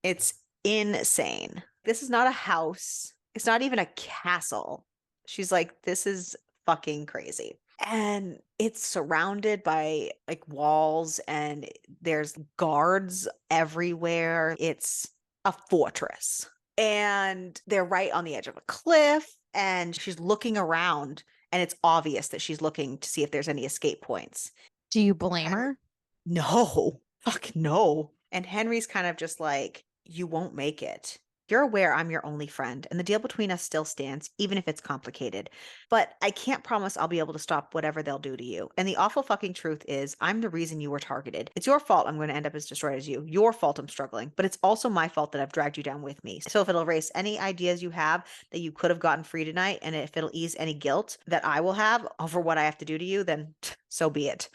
It's insane. This is not a house. It's not even a castle. She's like, this is fucking crazy. And it's surrounded by like walls, and there's guards everywhere. It's a fortress. And they're right on the edge of a cliff, and she's looking around, and it's obvious that she's looking to see if there's any escape points. Do you blame Henry, her? no, fuck no. And Henry's kind of just like, you won't make it. You're aware I'm your only friend, and the deal between us still stands, even if it's complicated. But I can't promise I'll be able to stop whatever they'll do to you. And the awful fucking truth is, I'm the reason you were targeted. It's your fault I'm going to end up as destroyed as you. Your fault I'm struggling, but it's also my fault that I've dragged you down with me. So if it'll erase any ideas you have that you could have gotten free tonight, and if it'll ease any guilt that I will have over what I have to do to you, then so be it.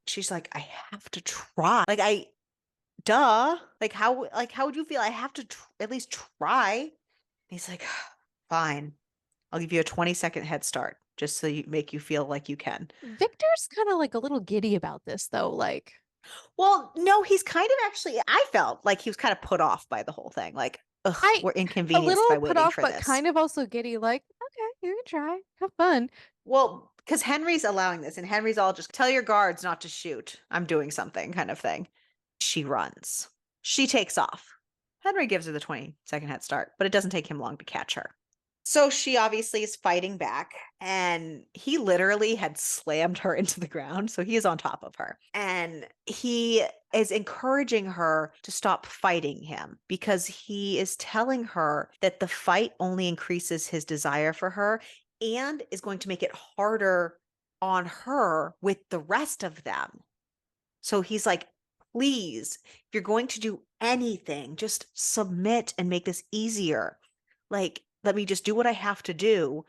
She's like, I have to try. Like, duh. Like, how would you feel? I have to at least try. He's like, fine. I'll give you a 20-second head start just so you make you feel like you can. Victor's kind of like a little giddy about this though. Like, Well, no, he's kind of actually, I felt like he was kind of put off by the whole thing. Like, ugh, I we're a inconvenienced little by put waiting off, for but this. kind of also giddy, like, okay, you can try. Have fun. Well, because Henry's allowing this, and Henry's all just tell your guards not to shoot. I'm doing something kind of thing. She runs. She takes off. Henry gives her the 20-second head start, but it doesn't take him long to catch her. So she obviously is fighting back, and he literally had slammed her into the ground. So he is on top of her, and he is encouraging her to stop fighting him because he is telling her that the fight only increases his desire for her and is going to make it harder on her with the rest of them. So he's like, please, if you're going to do anything, just submit and make this easier. Like, let me just do what I have to do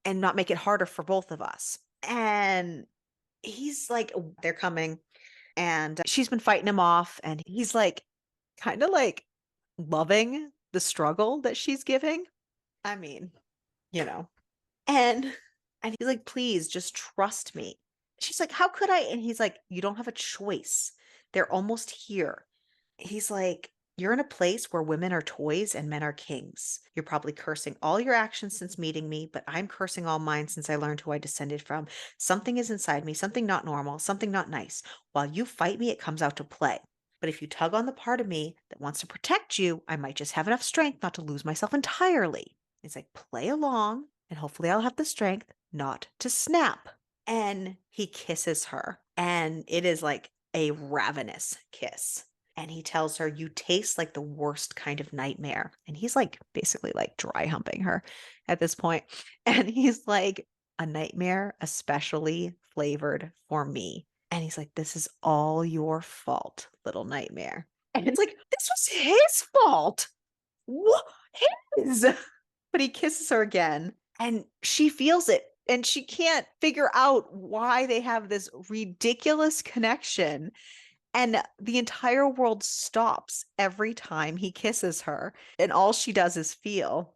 and not make it harder for both of us. And he's like, they're coming. And she's been fighting him off. And he's like, kind of like loving the struggle that she's giving. I mean, you know. And he's like, please just trust me. She's like, how could I? And he's like, you don't have a choice. They're almost here. He's like, you're in a place where women are toys and men are kings. You're probably cursing all your actions since meeting me, but I'm cursing all mine since I learned who I descended from. Something is inside me, something not normal, something not nice. While you fight me, it comes out to play. But if you tug on the part of me that wants to protect you, I might just have enough strength not to lose myself entirely. It's like, play along, and hopefully I'll have the strength not to snap. And he kisses her, and it is like a ravenous kiss. And he tells her, "You taste like the worst kind of nightmare." And he's like basically like dry humping her at this point. And he's like, "A nightmare especially flavored for me." And he's like, "This is all your fault, little nightmare." And it's like, this was his fault. What? His? But he kisses her again and she feels it. And she can't figure out why they have this ridiculous connection. And the entire world stops every time he kisses her. And all she does is feel.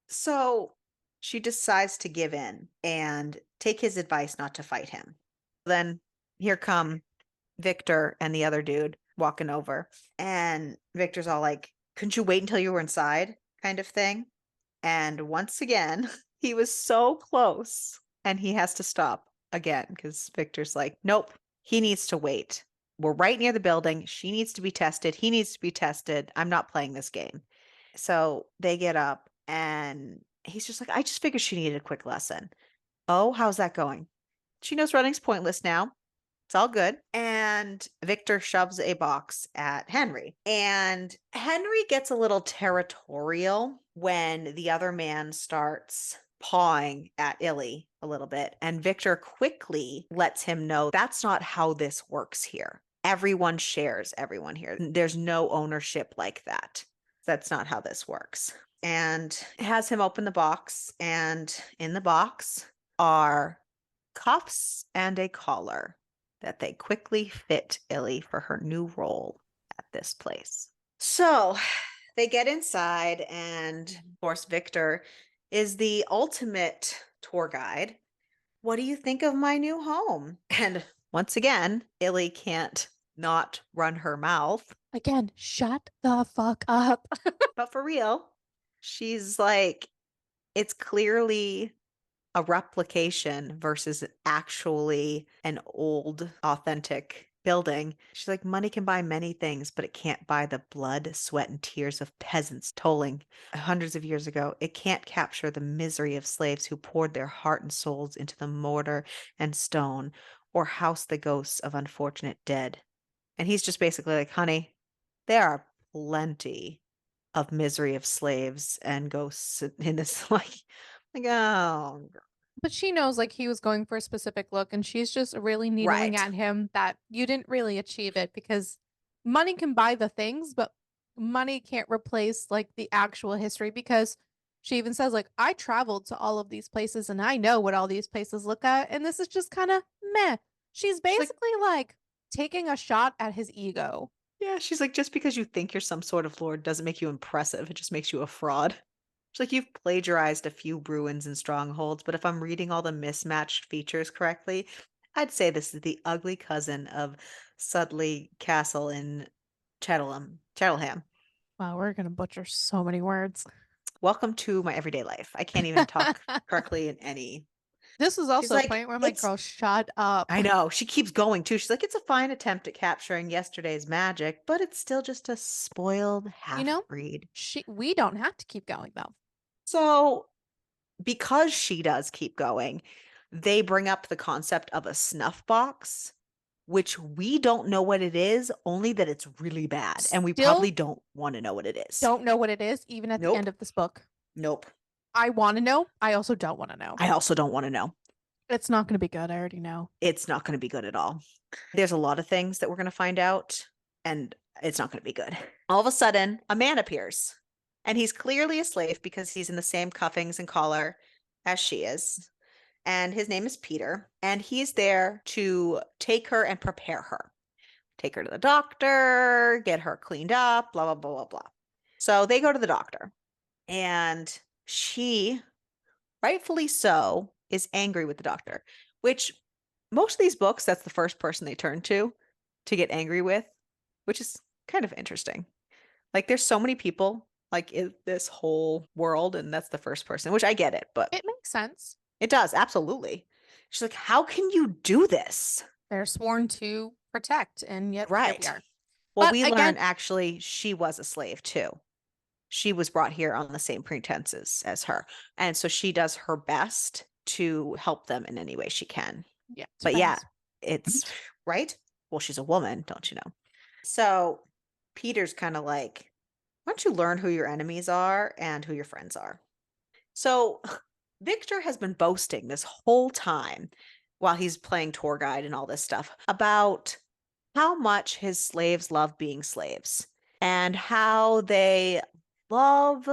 So she decides to give in and take his advice not to fight him. Then here come Victor and the other dude walking over. And Victor's all like, "Couldn't you wait until you were inside?" kind of thing. And once again, he was so close and he has to stop again because Victor's like, "Nope, he needs to wait. We're right near the building. She needs to be tested. He needs to be tested. I'm not playing this game." So they get up and he's just like, "I just figured she needed a quick lesson." "Oh, how's that going?" "She knows running's pointless now. It's all good." And Victor shoves a box at Henry. And Henry gets a little territorial when the other man starts pawing at Illy a little bit. And Victor quickly lets him know that's not how this works here. Everyone shares everyone here. There's no ownership like that. That's not how this works. And has him open the box. And in the box are cuffs and a collar that they quickly fit Illy for her new role at this place. So they get inside, and of course, Victor is the ultimate tour guide. "What do you think of my new home?" And once again, Illy can't not run her mouth. Again, shut the fuck up. But for real, she's like, it's clearly a replication versus actually an old, authentic building. She's like, "Money can buy many things, but it can't buy the blood, sweat, and tears of peasants tolling hundreds of years ago. It can't capture the misery of slaves who poured their heart and souls into the mortar and stone, or house the ghosts of unfortunate dead." And he's just basically like, "Honey, there are plenty of misery of slaves and ghosts in this." Like, oh, But she knows like he was going for a specific look and she's just really needling right. at him that you didn't really achieve it because money can buy the things, but money can't replace like the actual history because she even says like I traveled to all of these places and I know what all these places look at and this is just kind of meh. She's She's like, basically like taking a shot at his ego. yeah, she's like, just because you think you're some sort of lord doesn't make you impressive. It just makes you a fraud. She's like, "You've plagiarized a few ruins and strongholds, but if I'm reading all the mismatched features correctly, I'd say this is the ugly cousin of Sudley Castle in Cheltenham. Wow, we're gonna butcher so many words. Welcome to my everyday life. I can't even talk correctly in any." This is She's also a like, point where I'm like, "It's," girl, shut up. I know, she keeps going too. She's like, "It's a fine attempt at capturing yesterday's magic, but it's still just a spoiled You know, half-breed." we don't have to keep going though. So, because she does keep going, they bring up the concept of a snuff box, which we don't know what it is, only that it's really bad, and we Still probably don't wanna know what it is. don't know what it is, even at the Nope. end of this book. Nope. I want to know. I also don't want to know. I also don't wanna know. It's not going to be good. I already know. It's not gonna be good at all. There's a lot of things that we're gonna find out, and it's not gonna be good. All of a sudden, a man appears, and he's clearly a slave because he's in the same cuffings and collar as she is. And his name is Peter, and he's there to take her and prepare her. Take her to the doctor, get her cleaned up, blah, blah, blah, blah, blah. So they go to the doctor, and she, rightfully so, is angry with the doctor, which most of these books, that's the first person they turn to get angry with, which is kind of interesting. Like, there's so many people like in this whole world, and that's the first person, which I get it, but It makes sense. it does, absolutely. She's like, "How can you do this?" They're sworn to protect, and yet here we Right. are. Well, But we learn again, actually she was a slave too. She was brought here on the same pretenses as her. And so she does her best to help them in any way she can. yeah, But yeah, depends. it's right. Well, she's a woman, don't you know? So Peter's kind of like, why don't you learn who your enemies are and who your friends are? So Victor has been boasting this whole time while he's playing tour guide and all this stuff about how much his slaves love being slaves and how they love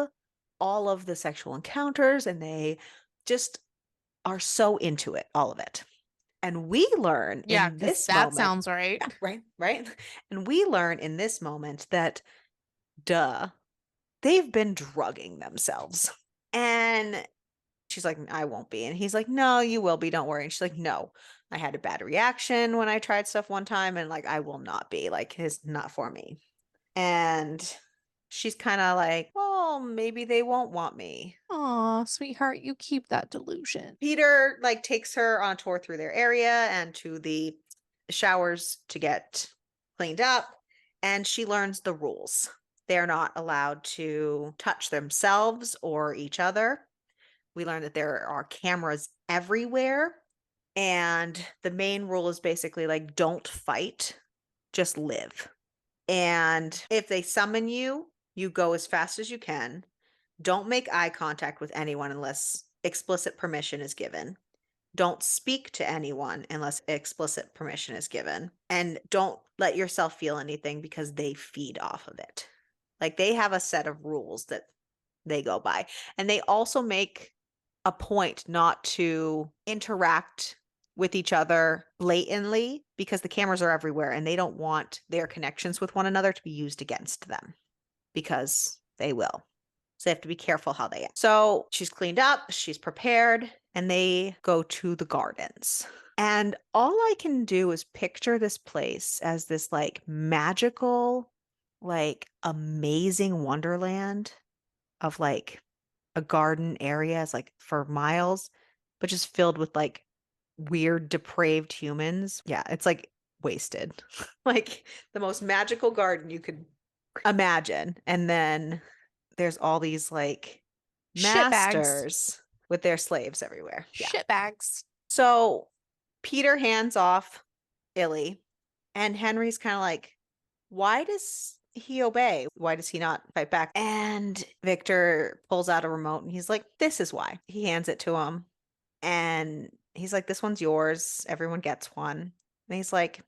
all of the sexual encounters and they just are so into it, all of it. And we learn Yeah, in because this that moment, sounds right. yeah, right, right. And we learn in this moment that, duh, they've been drugging themselves. And she's like, I won't be. And he's like, no, you will be. Don't worry. And she's like, no, I had a bad reaction when I tried stuff one time. And like, I will not be. Like, it's not for me. And she's kind of like, well, maybe they won't want me. Aw, sweetheart, you keep that delusion. Peter like takes her on a tour through their area and to the showers to get cleaned up. And she learns the rules. They're not allowed to touch themselves or each other. We learn that there are cameras everywhere. And the main rule is basically like, don't fight, just live. And if they summon you, you go as fast as you can. Don't make eye contact with anyone unless explicit permission is given. Don't speak to anyone unless explicit permission is given. And don't let yourself feel anything because they feed off of it. Like they have a set of rules that they go by. And they also make a point not to interact with each other blatantly because the cameras are everywhere and they don't want their connections with one another to be used against them because they will. So they have to be careful how they act. So she's cleaned up, she's prepared, and they go to the gardens. And all I can do is picture this place as this like magical, like amazing wonderland of like a garden area is like for miles, but just filled with like weird, depraved humans. Yeah, it's like wasted. Like the most magical garden you could imagine. And then there's all these like Shitbags. masters with their slaves everywhere. Yeah. Shitbags. So Peter hands off Illy, and Henry's kind of like, why does he obey? Why does he not fight back? And Victor pulls out a remote and he's like, this is why. He hands it to him and he's like, this one's yours. Everyone gets one. And he's like,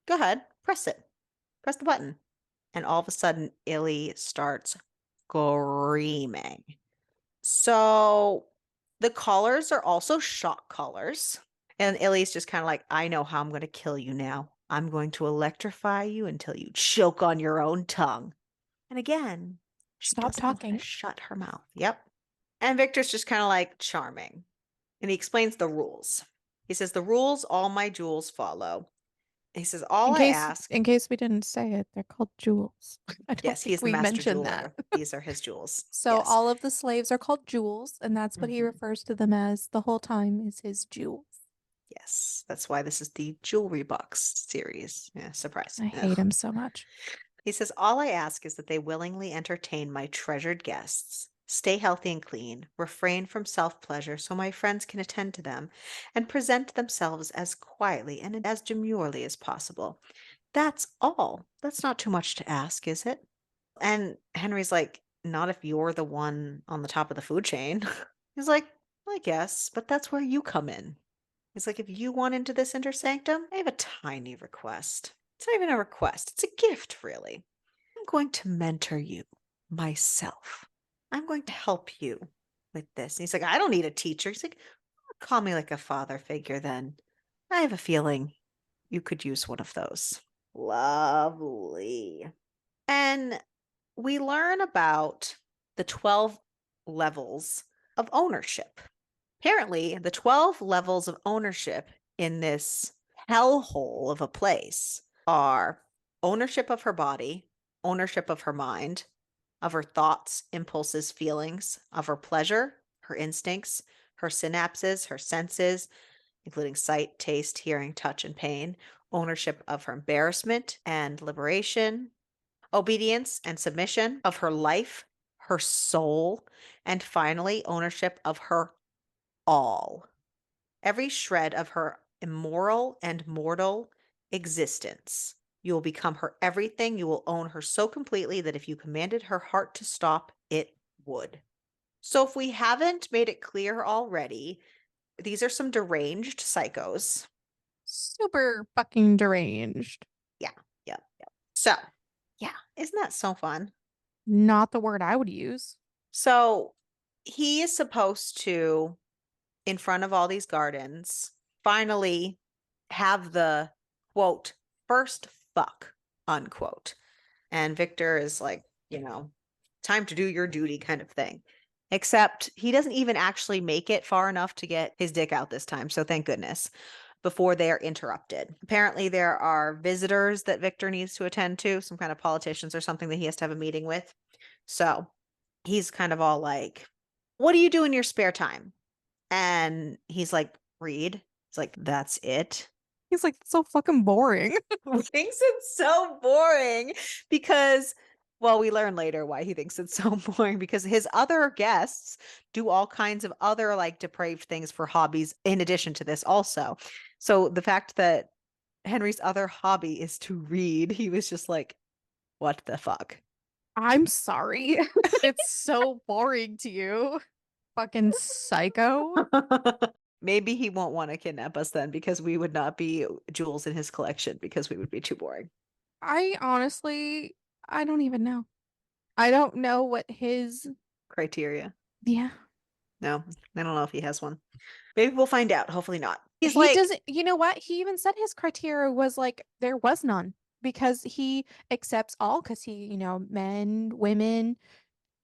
go ahead, press it, press the button. And all of a sudden, Illy starts screaming. So the collars are also shock collars. And Illy's just kind of like, I know how I'm going to kill you now. I'm going to electrify you until you choke on your own tongue. And again, she Stop doesn't know how to talking. shut her mouth. Yep. And Victor's just kind of like charming. And he explains the rules. He says, the rules all my jewels follow. He says, all I ask, In case we didn't say it, they're called jewels. I don't yes, he think is the we master mentioned that. jeweler. These are his jewels. So Yes. all of the slaves are called jewels, and that's what he Mhm. refers to them as the whole time is his jewels. Yes. That's why this is the jewelry box series. Yeah, surprise. I hate Ugh. him so much. He says, all I ask is that they willingly entertain my treasured guests, stay healthy and clean, refrain from self pleasure so my friends can attend to them, and present themselves as quietly and as demurely as possible. That's all. That's not too much to ask, is it? And Henry's like, not if you're the one on the top of the food chain. He's like, I guess, but that's where you come in. He's like, if you want into this inner sanctum, I have a tiny request. It's not even a request, it's a gift, really. I'm going to mentor you myself. I'm going to help you with this. And he's like, I don't need a teacher. He's like, call me like a father figure then. I have a feeling you could use one of those. Lovely. And we learn about the 12 levels of ownership. Apparently, the 12 levels of ownership in this hellhole of a place are ownership of her body, ownership of her mind, of her thoughts, impulses, feelings, of her pleasure, her instincts, her synapses, her senses, including sight, taste, hearing, touch, and pain, ownership of her embarrassment and liberation, obedience and submission of her life, her soul, and finally, ownership of her all, every shred of her immoral and mortal existence. You will become her everything. You will own her so completely that if you commanded her heart to stop, it would. So if we haven't made it clear already, these are some deranged psychos. Super fucking deranged. Yeah, yeah, yeah. So, yeah, isn't that so fun? Not the word I would use. So he is supposed to, in front of all these gardens, finally have the quote, first fuck, unquote. And Victor is like, time to do your duty kind of thing. Except he doesn't even actually make it far enough to get his dick out this time. So thank goodness. Before they are interrupted. Apparently, there are visitors that Victor needs to attend to, some kind of politicians or something that he has to have a meeting with. So he's kind of all like, what do you do in your spare time? And he's like, read. It's like, that's it. He's like, so fucking boring. Thinks it's so boring because, well, we learn later why he thinks it's so boring because his other guests do all kinds of other like depraved things for hobbies in addition to this also. So the fact that Henry's other hobby is to read, he was just like, what the fuck? I'm sorry. It's so boring to you. Fucking psycho. Maybe he won't want to kidnap us then because we would not be jewels in his collection because we would be too boring. I honestly, I don't even know. I don't know what his, Criteria. yeah. No, I don't know if he has one. Maybe we'll find out. Hopefully not. He's He like, doesn't, you know what? He even said his criteria was like, there was none because he accepts all, because he, men, women,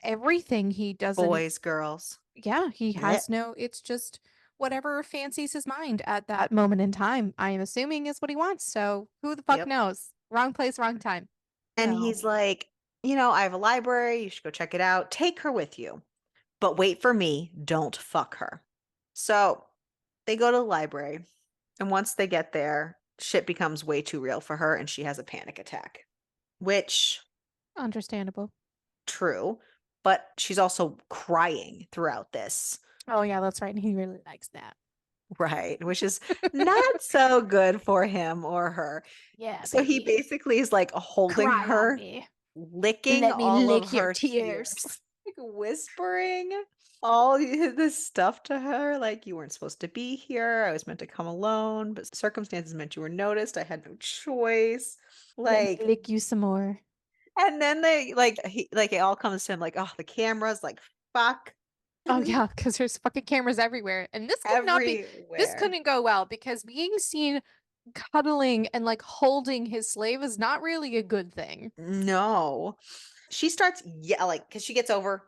everything. He doesn't, boys, girls. yeah, he Blech. has no, it's just whatever fancies his mind at that moment in time. I am assuming is what he wants. So who the fuck Yep. knows? Wrong place, wrong time. And So he's like, I have a library. You should go check it out. Take her with you. But wait for me. Don't fuck her. So they go to the library. And once they get there, shit becomes way too real for her and she has a panic attack, which, understandable. true. But she's also crying throughout this. Oh yeah, that's right. And he really likes that. Right, which is not so good for him or her. Yeah, So he baby. basically is like holding Cry on her, me. licking Let me all of lick your her tears. tears, like whispering all this stuff to her, like, you weren't supposed to be here. I was meant to come alone, but circumstances meant you were noticed. I had no choice. Let me Like, lick you some more. and then they like it all comes to him like, oh, the cameras, like, fuck. Oh yeah, because there's fucking cameras everywhere. And this could not be, this Everywhere. couldn't go well because being seen cuddling and like holding his slave is not really a good thing. No. She starts yelling because she gets over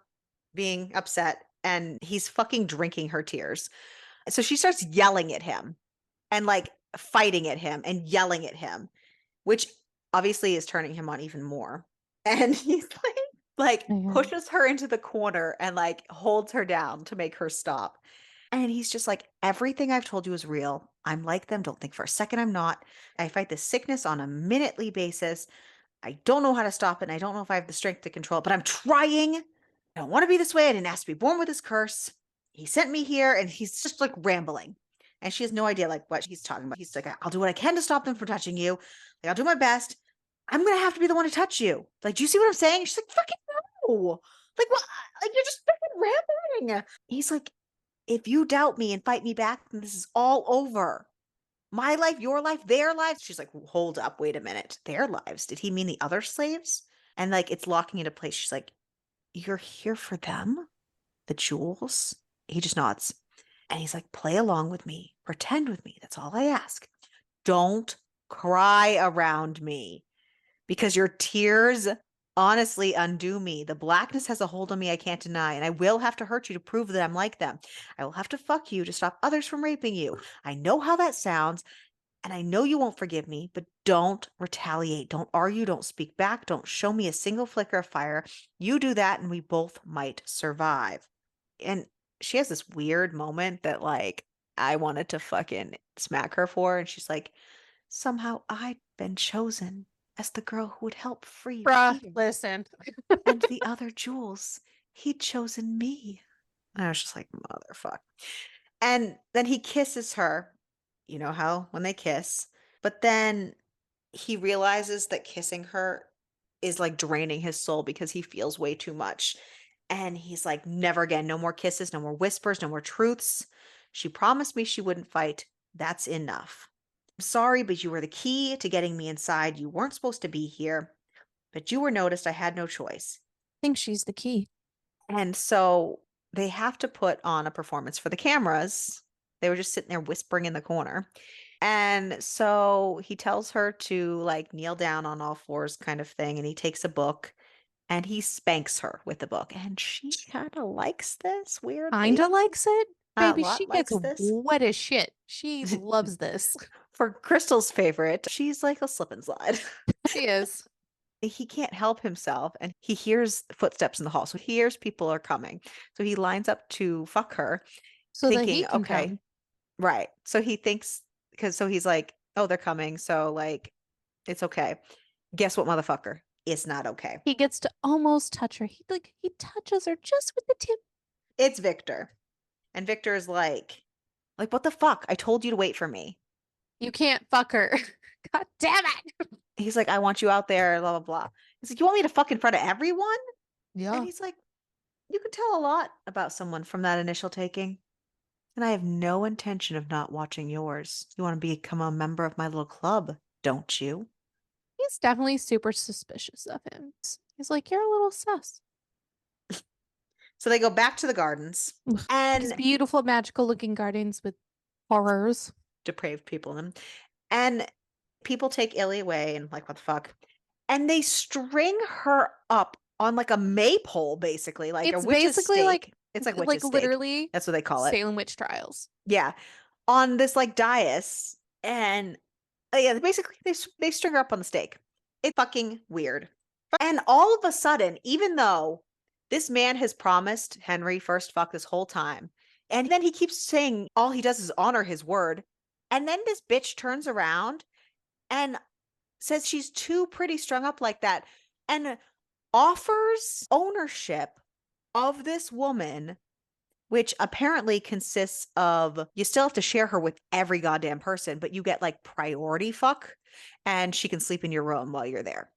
being upset and he's fucking drinking her tears. So she starts yelling at him and like fighting at him and yelling at him, which obviously is turning him on even more. And he's like Man. pushes her into the corner and like holds her down to make her stop. And he's just like, everything I've told you is real. I'm like them. Don't think for a second I'm not. I fight this sickness on a minutely basis. I don't know how to stop it, and I don't know if I have the strength to control it, but I'm trying. I don't want to be this way. I didn't ask to be born with this curse. He sent me here, and he's just like rambling. And she has no idea like what he's talking about. He's like, I'll do what I can to stop them from touching you. Like, I'll do my best. I'm gonna have to be the one to touch you. Like, do you see what I'm saying? She's like, fucking no. Like, what? Like, you're just fucking rambling. He's like, if you doubt me and fight me back, then this is all over. My life, your life, their lives. She's like, hold up, wait a minute. Their lives? Did he mean the other slaves? And like it's locking into place. She's like, you're here for them? The jewels? He just nods. And he's like, play along with me. Pretend with me. That's all I ask. Don't cry around me because your tears honestly undo me. The blackness has a hold on me I can't deny, and I will have to hurt you to prove that I'm like them. I will have to fuck you to stop others from raping you. I know how that sounds. And I know you won't forgive me, but don't retaliate. Don't argue. Don't speak back. Don't show me a single flicker of fire. You do that, and we both might survive. And she has this weird moment that, like, I wanted to fucking smack her for. And she's like, somehow I'd been chosen as the girl who would help free Bruh, Peter listen. and the other jewels. He'd chosen me. And I was just like, motherfucker. And then he kisses her. You know how when they kiss. But then he realizes that kissing her is like draining his soul because he feels way too much. And he's like, never again, no more kisses, no more whispers, no more truths. She promised me she wouldn't fight. That's enough. I'm sorry, but you were the key to getting me inside. You weren't supposed to be here, but you were noticed. I had no choice. Think she's the key. And so they have to put on a performance for the cameras. They were just sitting there whispering in the corner. And so he tells her to like kneel down on all fours kind of thing. And he takes a book and he spanks her with the book. And she kind of likes this weirdly. Kinda likes it. A Baby, lot she gets likes this. wet as shit. She loves this. For Crystal's favorite, she's like a slip and slide. She is. He can't help himself and he hears footsteps in the hall. So he hears people are coming. So he lines up to fuck her, So that he thinking, can okay, come. right. So he thinks, because so he's like, oh, they're coming. So like, it's okay. Guess what, motherfucker? It's not okay. He gets to almost touch her. He touches her just with the tip. It's Victor. And Victor is like, what the fuck? I told you to wait for me. You can't fuck her. God damn it. He's like, I want you out there, blah, blah, blah. He's like, you want me to fuck in front of everyone? And Yeah. he's like, you could tell a lot about someone from that initial taking. And I have no intention of not watching yours. You want to become a member of my little club, don't you? He's definitely super suspicious of him. He's like, you're a little sus. So they go back to the gardens Ugh, these and beautiful, magical looking gardens with horrors. depraved people in them. And people take Illy away and like, what the fuck? And they string her up on like a maypole, basically, like a It's witch's basically stake. It's like like witch's stake. literally That's what they call it. Salem witch trials. Yeah. On this like dais. And yeah, basically they string her up on the stake. It's fucking weird. And all of a sudden, even though this man has promised Henry first fuck this whole time, and then he keeps saying all he does is honor his word, and then this bitch turns around and says she's too pretty strung up like that and offers ownership of this woman, which apparently consists of you still have to share her with every goddamn person, but you get like priority fuck and she can sleep in your room while you're there.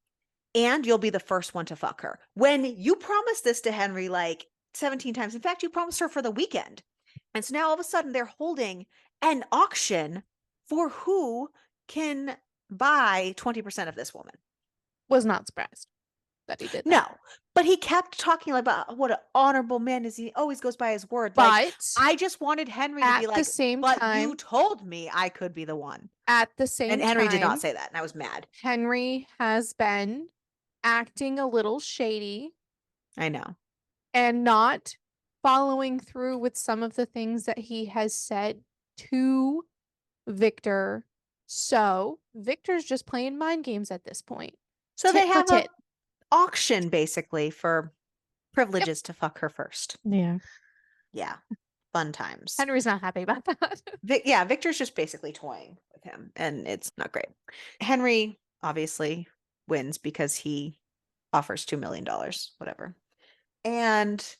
And you'll be the first one to fuck her. When you promised this to Henry like 17 times, in fact, you promised her for the weekend. And so now all of a sudden they're holding an auction for who can buy 20% of this woman. Was not surprised that he did that. No, but he kept talking about what an honorable man is. He always goes by his word. Like, But I just wanted Henry to be at the like, same but you time, told me I could be the one. at the And same Henry did not time, say that. And I was mad. Henry has been acting a little shady I know. and not following through with some of the things that he has said to Victor. So Victor's just playing mind games at this point. So they Tit for have a tit. auction basically for privileges to fuck her first. Yeah. Yeah. Fun times. Henry's not happy about that. Yeah, Victor's just basically toying with him and it's not great. Henry obviously wins because he offers $2 million, whatever, and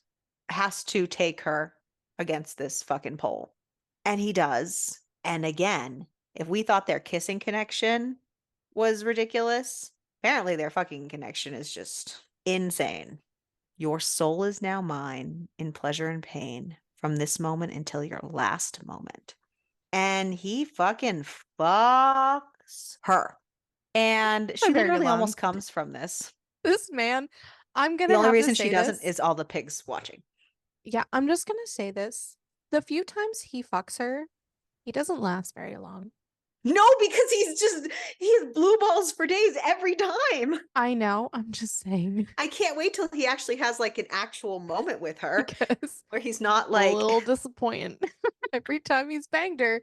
has to take her against this fucking pole. And he does. And again, if we thought their kissing connection was ridiculous, apparently their fucking connection is just insane. Your soul is now mine in pleasure and pain from this moment until your last moment. And he fucking fucks her. And she Not very literally long. almost comes from this. This man, I'm The gonna only have to reason she say doesn't this. is all the pigs watching. Yeah, I'm just gonna say this. The few times he fucks her, he doesn't last very long. No, because he has blue balls for days every time. I know, I'm just saying. I can't wait till he actually has like an actual moment with her Because where he's not a like little disappointing. Every time he's banged her,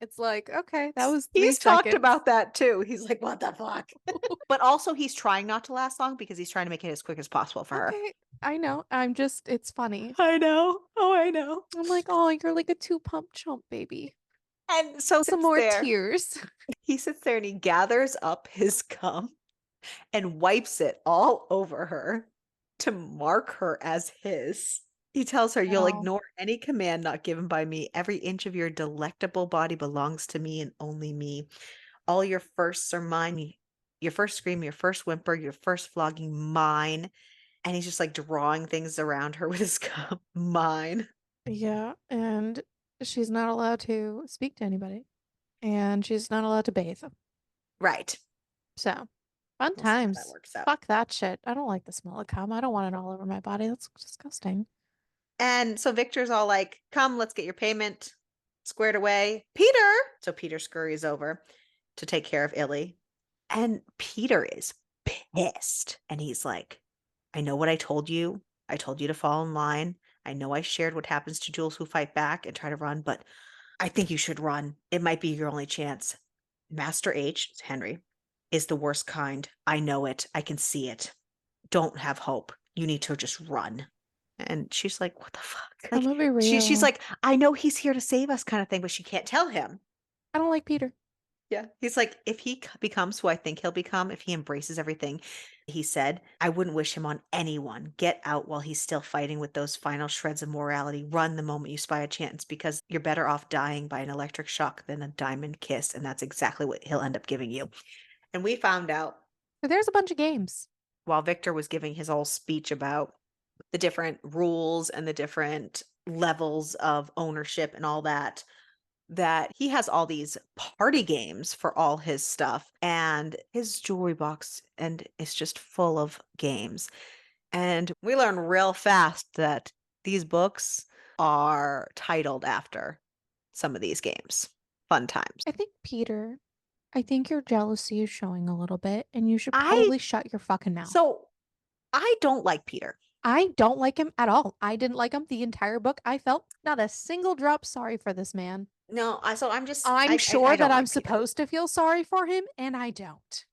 it's like, okay, that was 3 he's talked seconds. about that too. He's like, what the fuck? But also he's trying not to last long because he's trying to make it as quick as possible for her. Okay, I know. I'm just, it's funny. I know. Oh, I know. I'm like, oh, you're like a 2 pump chump, baby. And so Some sits more there. tears. He sits there and he gathers up his cum and wipes it all over her to mark her as his. He tells her, you'll Wow. ignore any command not given by me. Every inch of your delectable body belongs to me and only me. All your firsts are mine. Your first scream, your first whimper, your first flogging, mine. And he's just like drawing things around her with his cup. Mine. Yeah, and she's not allowed to speak to anybody, and she's not allowed to bathe. Right. So, fun We'll see how that times. works out. Fuck that shit. I don't like the smell of cum. I don't want it all over my body. That's disgusting. And so Victor's all like, come, let's get your payment squared away. Peter. So Peter scurries over to take care of Illy. And Peter is pissed. And he's like, I know what I told you. I told you to fall in line. I know I shared what happens to Jules who fight back and try to run, but I think you should run. It might be your only chance. Master H, Henry, is the worst kind. I know it. I can see it. Don't have hope. You need to just run. And she's like, what the fuck? I'm Like, gonna be she's real. like, I know he's here to save us kind of thing, but she can't tell him. I don't like Peter. Yeah. He's like, if he becomes who I think he'll become, if he embraces everything he said, I wouldn't wish him on anyone. Get out while he's still fighting with those final shreds of morality. Run the moment you spy a chance because you're better off dying by an electric shock than a diamond kiss. And that's exactly what he'll end up giving you. And we found out But there's a bunch of games. while Victor was giving his whole speech about the different rules and the different levels of ownership and all that, that he has all these party games for all his stuff and his jewelry box and it's just full of games. And we learn real fast that these books are titled after some of these games. Fun times. I think Peter, I think your jealousy is showing a little bit, and you should I probably shut your fucking mouth. so I don't like Peter. I don't like him at all. I didn't like him the entire book. I felt not a single drop sorry for this man. No, I'm just I'm I sure that don't I'm like Peter. supposed to feel sorry for him, and I don't.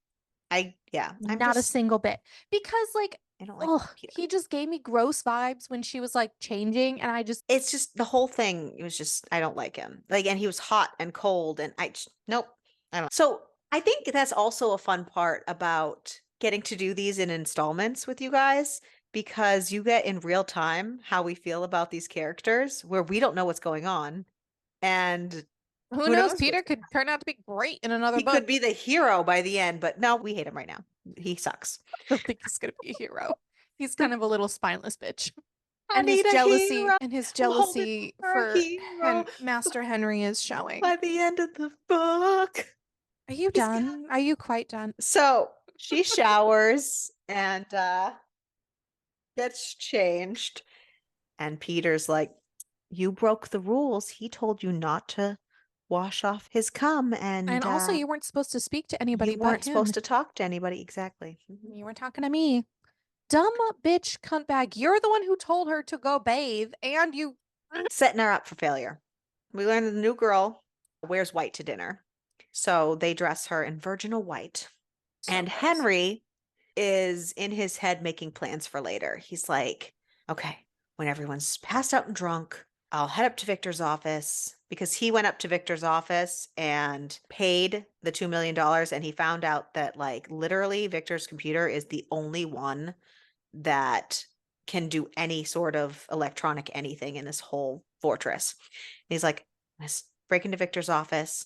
I'm Not a just single bit. Because, like, I don't like oh, Peter. he just gave me gross vibes when she was like changing, and I just, It's just the whole thing. It was just I don't like him. Like, and he was hot and cold, and nope. I don't. So I think that's also a fun part about getting to do these in installments with you guys because you get in real time how we feel about these characters, where we don't know what's going on, and who who knows? knows Peter could turn out to be great in another he book. could be the hero by the end. But no, we hate him right now. He sucks. I don't think he's gonna be a hero. He's kind of a little spineless bitch. I need a hero. And his I'm holding jealousy for a for hero Master Henry is showing. by the end of the book. Are you He's got done? Are you quite done? So she showers and gets changed. And Peter's like, you broke the rules. He told you not to wash off his cum, And and also, you weren't supposed to speak to anybody you but weren't him. supposed to talk to anybody. Exactly. Mhm. You were talking to me. Dumb bitch cuntbag. You're the one who told her to go bathe, and you. Setting her up for failure. We learn that the new girl wears white to dinner. So they dress her in virginal white. So And gross. Henry is in his head making plans for later. He's like, okay, when everyone's passed out and drunk, I'll head up to Victor's office because he went up to Victor's office and paid the $2 million. And he found out that, like, literally, Victor's computer is the only one that can do any sort of electronic anything in this whole fortress. And he's like, let's break into Victor's office,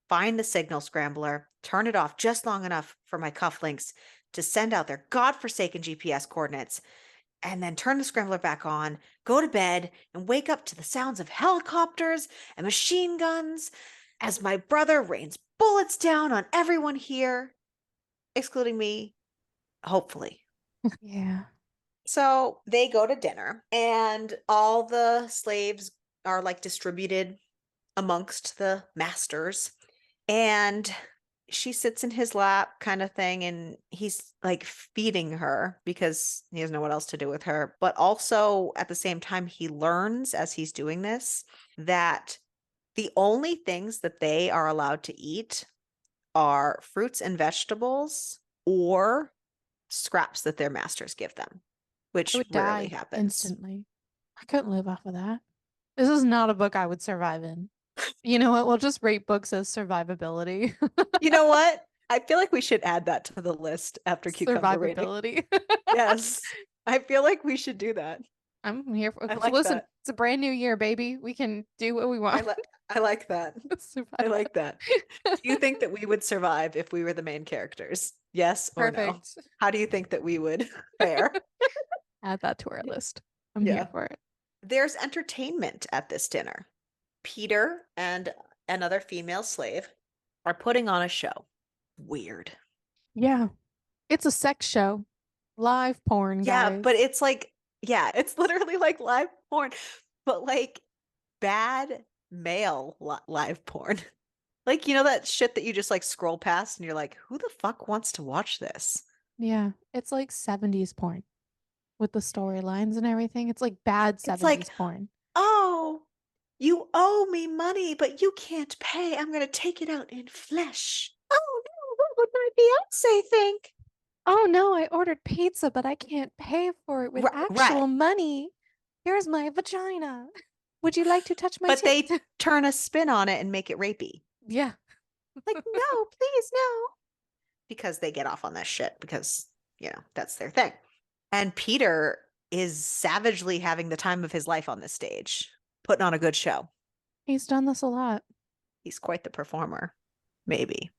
find the signal scrambler, turn it off just long enough for my cufflinks to send out their godforsaken GPS coordinates, and then turn the scrambler back on, go to bed, and wake up to the sounds of helicopters and machine guns as my brother rains bullets down on everyone here, excluding me, hopefully. Yeah. So they go to dinner, and all the slaves are like distributed amongst the masters. And she sits in his lap, kind of thing, and he's like feeding her because he doesn't know what else to do with her. But also at the same time, he learns as he's doing this that the only things that they are allowed to eat are fruits and vegetables or scraps that their masters give them, I which would rarely die happens. instantly. I couldn't live off of that. This is not a book I would survive in. You know what? We'll just rate books as survivability. You know what? I feel like we should add that to the list after cucumber rating. Survivability. Yes. I feel like we should do that. I'm here for I so like listen, that. it's a brand new year, baby. We can do what we I want. like I like that. I Survive. like that. Do you think that we would survive if we were the main characters? Yes or no? Perfect. How do you think that we would fare? Add that to our list. I'm here Yeah. for it. There's entertainment at this dinner. Peter and another female slave are putting on a show. Weird. Yeah. It's a sex show. Live porn, Yeah, but guys. it's like, yeah, it's literally like live porn, but like bad male live porn. Like, you know that shit that you just like scroll past and you're like, who the fuck wants to watch this? Yeah. It's like 70s porn with the storylines and everything. It's like bad It's like, 70s porn. oh, you owe me money, but you can't pay. I'm gonna take it out in flesh. Oh no, what would my fiance think? Oh no, I ordered pizza, but I can't pay for it with Right. actual money. Here's my vagina. Would you like to touch my But tit? they turn a spin on it and make it rapey. Yeah. Like, no, please, no. Because they get off on that shit because, that's their thing. And Peter is savagely having the time of his life on this stage, putting on a good show. He's done this a lot. He's quite the performer. Maybe.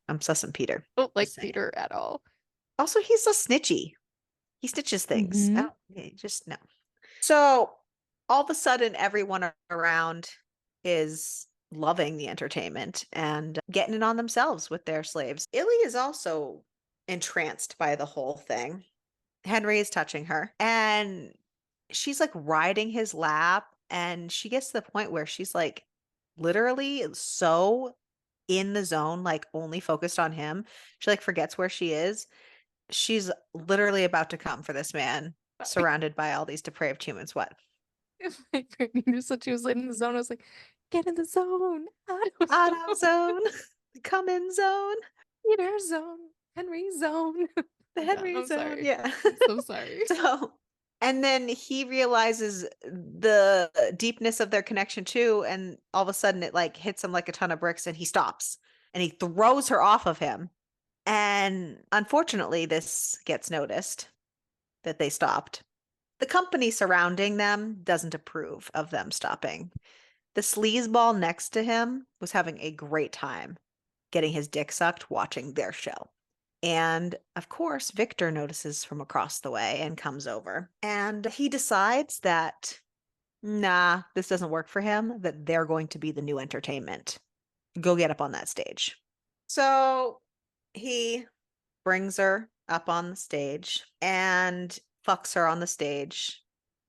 I'm sussing Peter. Don't like Just saying. Peter at all. Also, he's so snitchy. He snitches things. Hmm. Just no. So all of a sudden, everyone around is loving the entertainment and getting it on themselves with their slaves. Illy is also entranced by the whole thing. Henry is touching her and she's like riding his lap. And she gets to the point where she's like literally so in the zone, like only focused on him. She like forgets where she is. She's literally about to come for this man, surrounded by all these depraved humans. What? My pregnant just said she was in the zone. I was like, get in the zone. Out of Out zone. of zone, come in zone, Peter zone. Henry zone. the I'm done. Henry I'm zone. sorry. Yeah. I'm so sorry. So, and then he realizes the deepness of their connection too. And all of a sudden it like hits him like a ton of bricks and he stops and he throws her off of him. And unfortunately, this gets noticed that they stopped. The company surrounding them doesn't approve of them stopping. The sleazeball next to him was having a great time getting his dick sucked watching their show. And of course, Victor notices from across the way and comes over. And he decides that, nah, this doesn't work for him, that they're going to be the new entertainment. Go get up on that stage. So he brings her up on the stage and fucks her on the stage.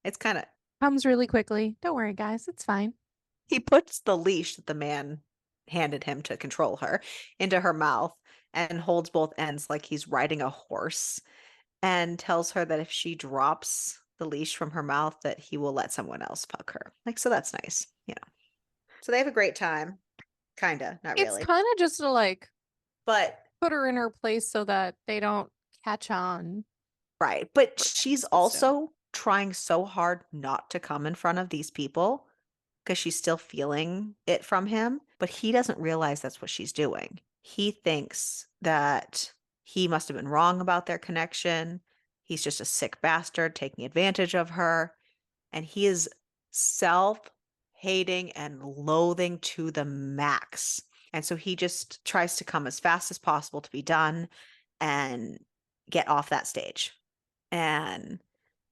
It's kind of, Comes really quickly. Don't worry, guys. It's fine. he puts the leash that the man handed him to control her into her mouth and holds both ends like he's riding a horse and tells her that if she drops the leash from her mouth that he will let someone else fuck her. Like, so that's nice. So they have a great time. Kinda, not It's really. kind of just to like But put her in her place so that they don't catch on right, but for she's things, but still. also trying so hard not to come in front of these people because she's still feeling it from him, but he doesn't realize that's what she's doing. He thinks that he must have been wrong about their connection. He's just a sick bastard taking advantage of her. And he is self-hating and loathing to the max. And so he just tries to come as fast as possible to be done and get off that stage. And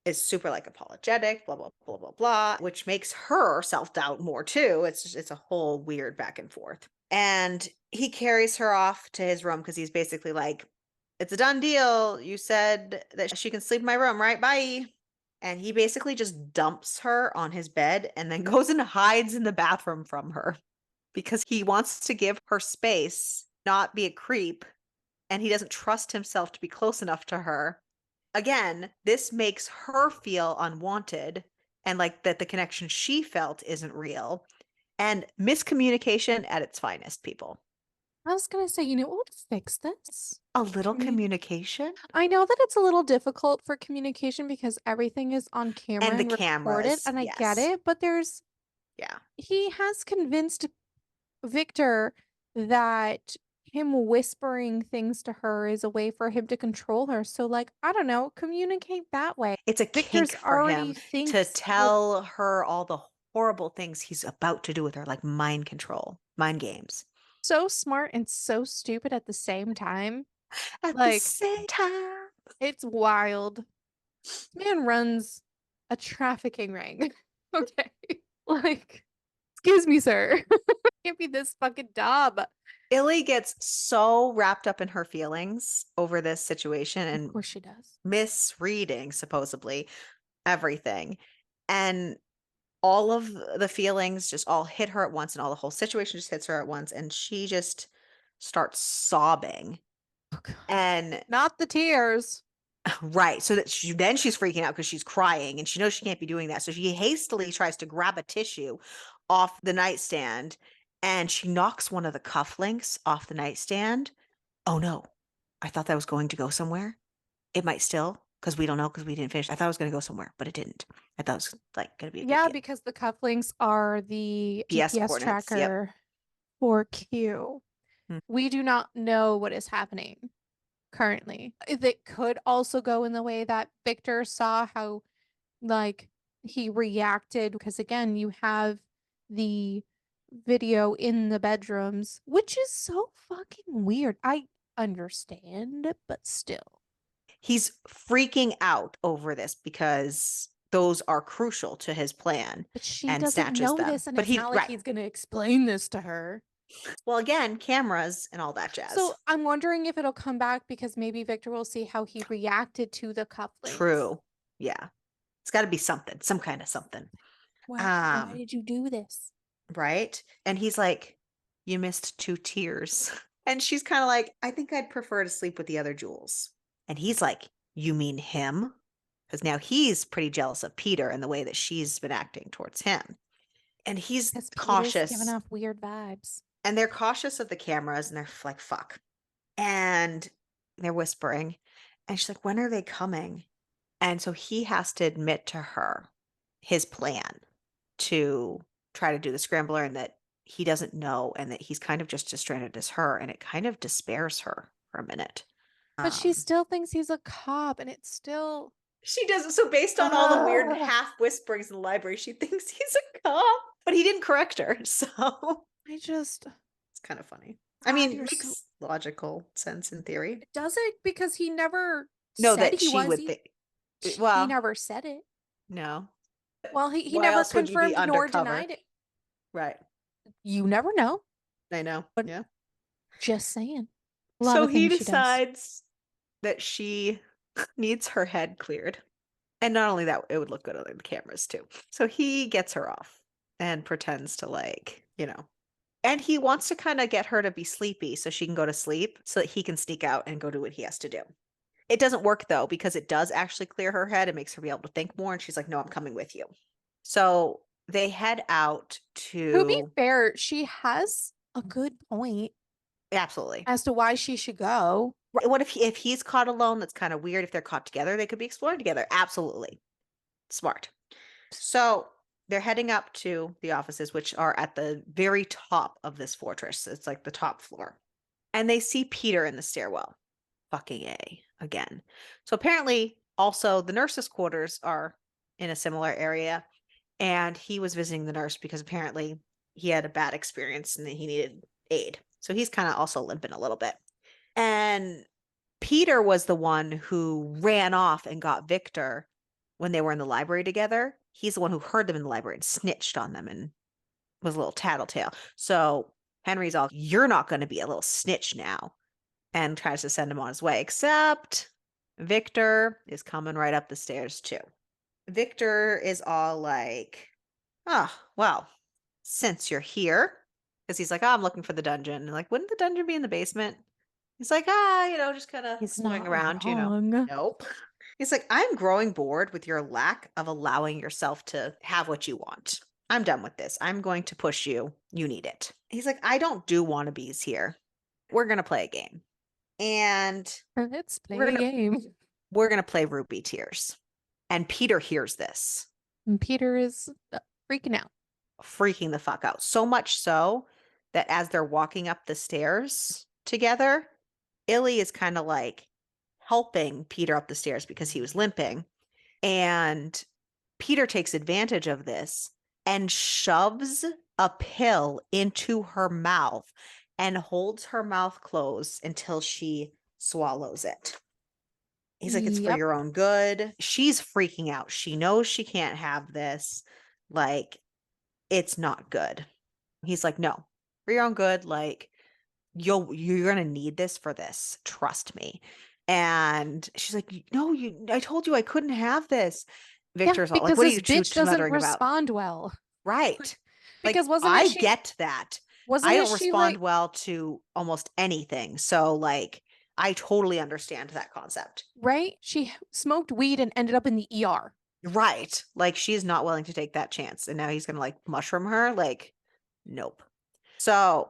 is super like apologetic, blah blah blah blah blah, which makes her self-doubt more too. It's a whole weird back and forth. And he carries her off to his room because he's basically like, it's a done deal. You said that she can sleep in my room, right? Bye. And he basically just dumps her on his bed and then goes and hides in the bathroom from her because he wants to give her space, not be a creep, and he doesn't trust himself to be close enough to her. Again, this makes her feel unwanted and like that the connection she felt isn't real. And miscommunication at its finest, people. I was gonna say, what would fix this? A little communication I know that it's a little difficult for communication because everything is on camera and the and recorded, cameras. and I get Yes. it, but Yeah. he has convinced Victor that him whispering things to her is a way for him to control her. So, like, I don't know, communicate that way. It's a kink Victor's for already him to thinks, like, tell her all the horrible things he's about to do with her, like mind control, mind games. so smart and so stupid at the same time. At the Like, same time. it's wild. Man runs a trafficking ring. Okay. Like, excuse me, sir. Can't be this fucking dumb. Illy gets so wrapped up in her feelings over this situation Of and course she does. misreading, supposedly, everything. And all of the feelings just all hit her at once, and all the whole situation just hits her at once. And she just starts sobbing. Oh, God. And Not the tears. right. So that she's freaking out because she's crying and she knows she can't be doing that. So she hastily tries to grab a tissue off the nightstand and she knocks one of the cufflinks off the nightstand. Oh no, I thought that was going to go somewhere. It might still, because we don't know because we didn't finish. I thought it was going to go somewhere, but it didn't. I thought it was like going to be a good Yeah, deal. because the cufflinks are the PS GPS coordinates. Yep. tracker for Q. Mm. We do not know what is happening currently. It could also go in the way that Victor saw how, like, he reacted, because again, you have the video in the bedrooms, which is so fucking weird. I understand, but still. He's freaking out over this because those are crucial to his plan But she and doesn't snatches know them. this, and But it's he, not like right. he's gonna explain this to her. Well, again, cameras and all that jazz. So I'm wondering if it'll come back because maybe Victor will see how he reacted to the cufflinks. True. Yeah. It's got to be something, some kind of something. Why Um, did you do this? right? And he's like, "You missed two tears." And she's kind of like, "I think I'd prefer to sleep with the other jewels." And he's like, "You mean him?" Because now he's pretty jealous of Peter and the way that she's been acting towards him. And he's Because Peter's giving cautious. off weird vibes. And they're cautious of the cameras and they're like, fuck. And they're whispering. And she's like, when are they coming? And so he has to admit to her his plan to try to do the scrambler and that he doesn't know and that he's kind of just as stranded as her. And it kind of despairs her for a minute. But she Um, still thinks he's a cop, and it's still. she doesn't. So based on all the weird Ugh. half whisperings in the library, she thinks he's a cop, but he didn't correct her. So I just. it's kind of funny. I God, mean, you're so. makes logical sense in theory. Does it? Because he never No, said that he she was. would think. He Well, never said it. no. Well, he Why never else would you be confirmed nor undercover? denied it. Right. You never know. I know. But Yeah. just saying. A lot So of he things she does. decides that she needs her head cleared. And not only that, it would look good on the cameras too. So he gets her off and pretends to and he wants to kind of get her to be sleepy so she can go to sleep so that he can sneak out and go do what he has to do. It doesn't work though, because it does actually clear her head. It makes her be able to think more. And she's like, no, I'm coming with you. So they head out To be to fair, she has a good point absolutely. as to why she should go. Right. What if he's caught alone? That's kind of weird. If they're caught together, they could be exploring together. Absolutely. Smart. So they're heading up to the offices, which are at the very top of this fortress. It's like the top floor. And they see Peter in the stairwell. Fucking A again. So apparently, also, the nurses' quarters are in a similar area. And he was visiting the nurse because apparently he had a bad experience and he needed aid. So he's kind of also limping a little bit. And Peter was the one who ran off and got Victor when they were in the library together. He's the one who heard them in the library and snitched on them and was a little tattletale. So Henry's all, you're not going to be a little snitch now, and tries to send him on his way, except Victor is coming right up the stairs too. Victor is all like, oh, well, since you're here, because he's like, oh, I'm looking for the dungeon. And like, wouldn't the dungeon be in the basement? He's like, just kind of He's going not around. wrong. Nope. He's like, I'm growing bored with your lack of allowing yourself to have what you want. I'm done with this. I'm going to push you. You need it. He's like, I don't do wannabes here. We're going to play a game. And Let's we're play a going to game. we're going to play Ruby Tears. And Peter hears this, And Peter is freaking out. freaking the fuck out. So much so that as they're walking up the stairs, together. Illy is kind of like helping Peter up the stairs because he was limping. And Peter takes advantage of this and shoves a pill into her mouth and holds her mouth closed until she swallows it. He's like, it's for Yep. your own good. She's freaking out. She knows she can't have this. Like, it's not good. He's like, no, for your own good. Like, you're gonna need this for this. Trust me. And she's like, no, I told you I couldn't have this. Yeah, Victor's all like, because what are this you bitch doesn't muttering about? respond well. Right. Because Like, wasn't it I she get that. wasn't I it don't she respond like well to almost anything. So, like, I totally understand that concept. right? She smoked weed and ended up in the ER. Right. Like, she's not willing to take that chance. And now he's gonna like mushroom her. Like, nope. So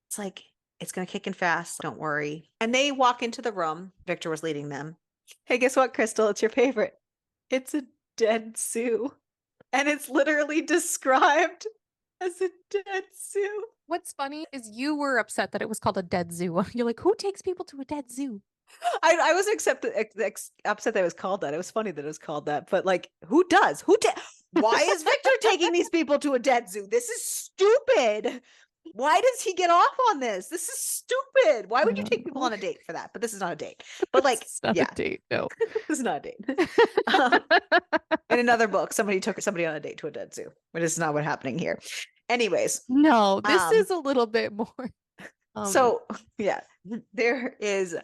it's like, it's gonna kick in fast. Don't worry. And they walk into the room. Victor was leading them. Hey, guess what, Crystal? It's your favorite. It's a dead Sue. And it's literally described as a dead Sue. What's funny is you were upset that it was called a dead zoo. You're like, who takes people to a dead zoo? I was upset that it was called that. It was funny that it was called that, but like, who does? Why is Victor taking these people to a dead zoo? This is stupid. Why does he get off on this? This is stupid. Why I would you don't take people know. on a date for that? But this is not a date. But like, It's not a yeah, date, no. this is not a date. Um, in another book, somebody took somebody on a date to a dead zoo, but this is not what's happening here. Anyways, No, this um, is a little bit more. Um, so yeah, there is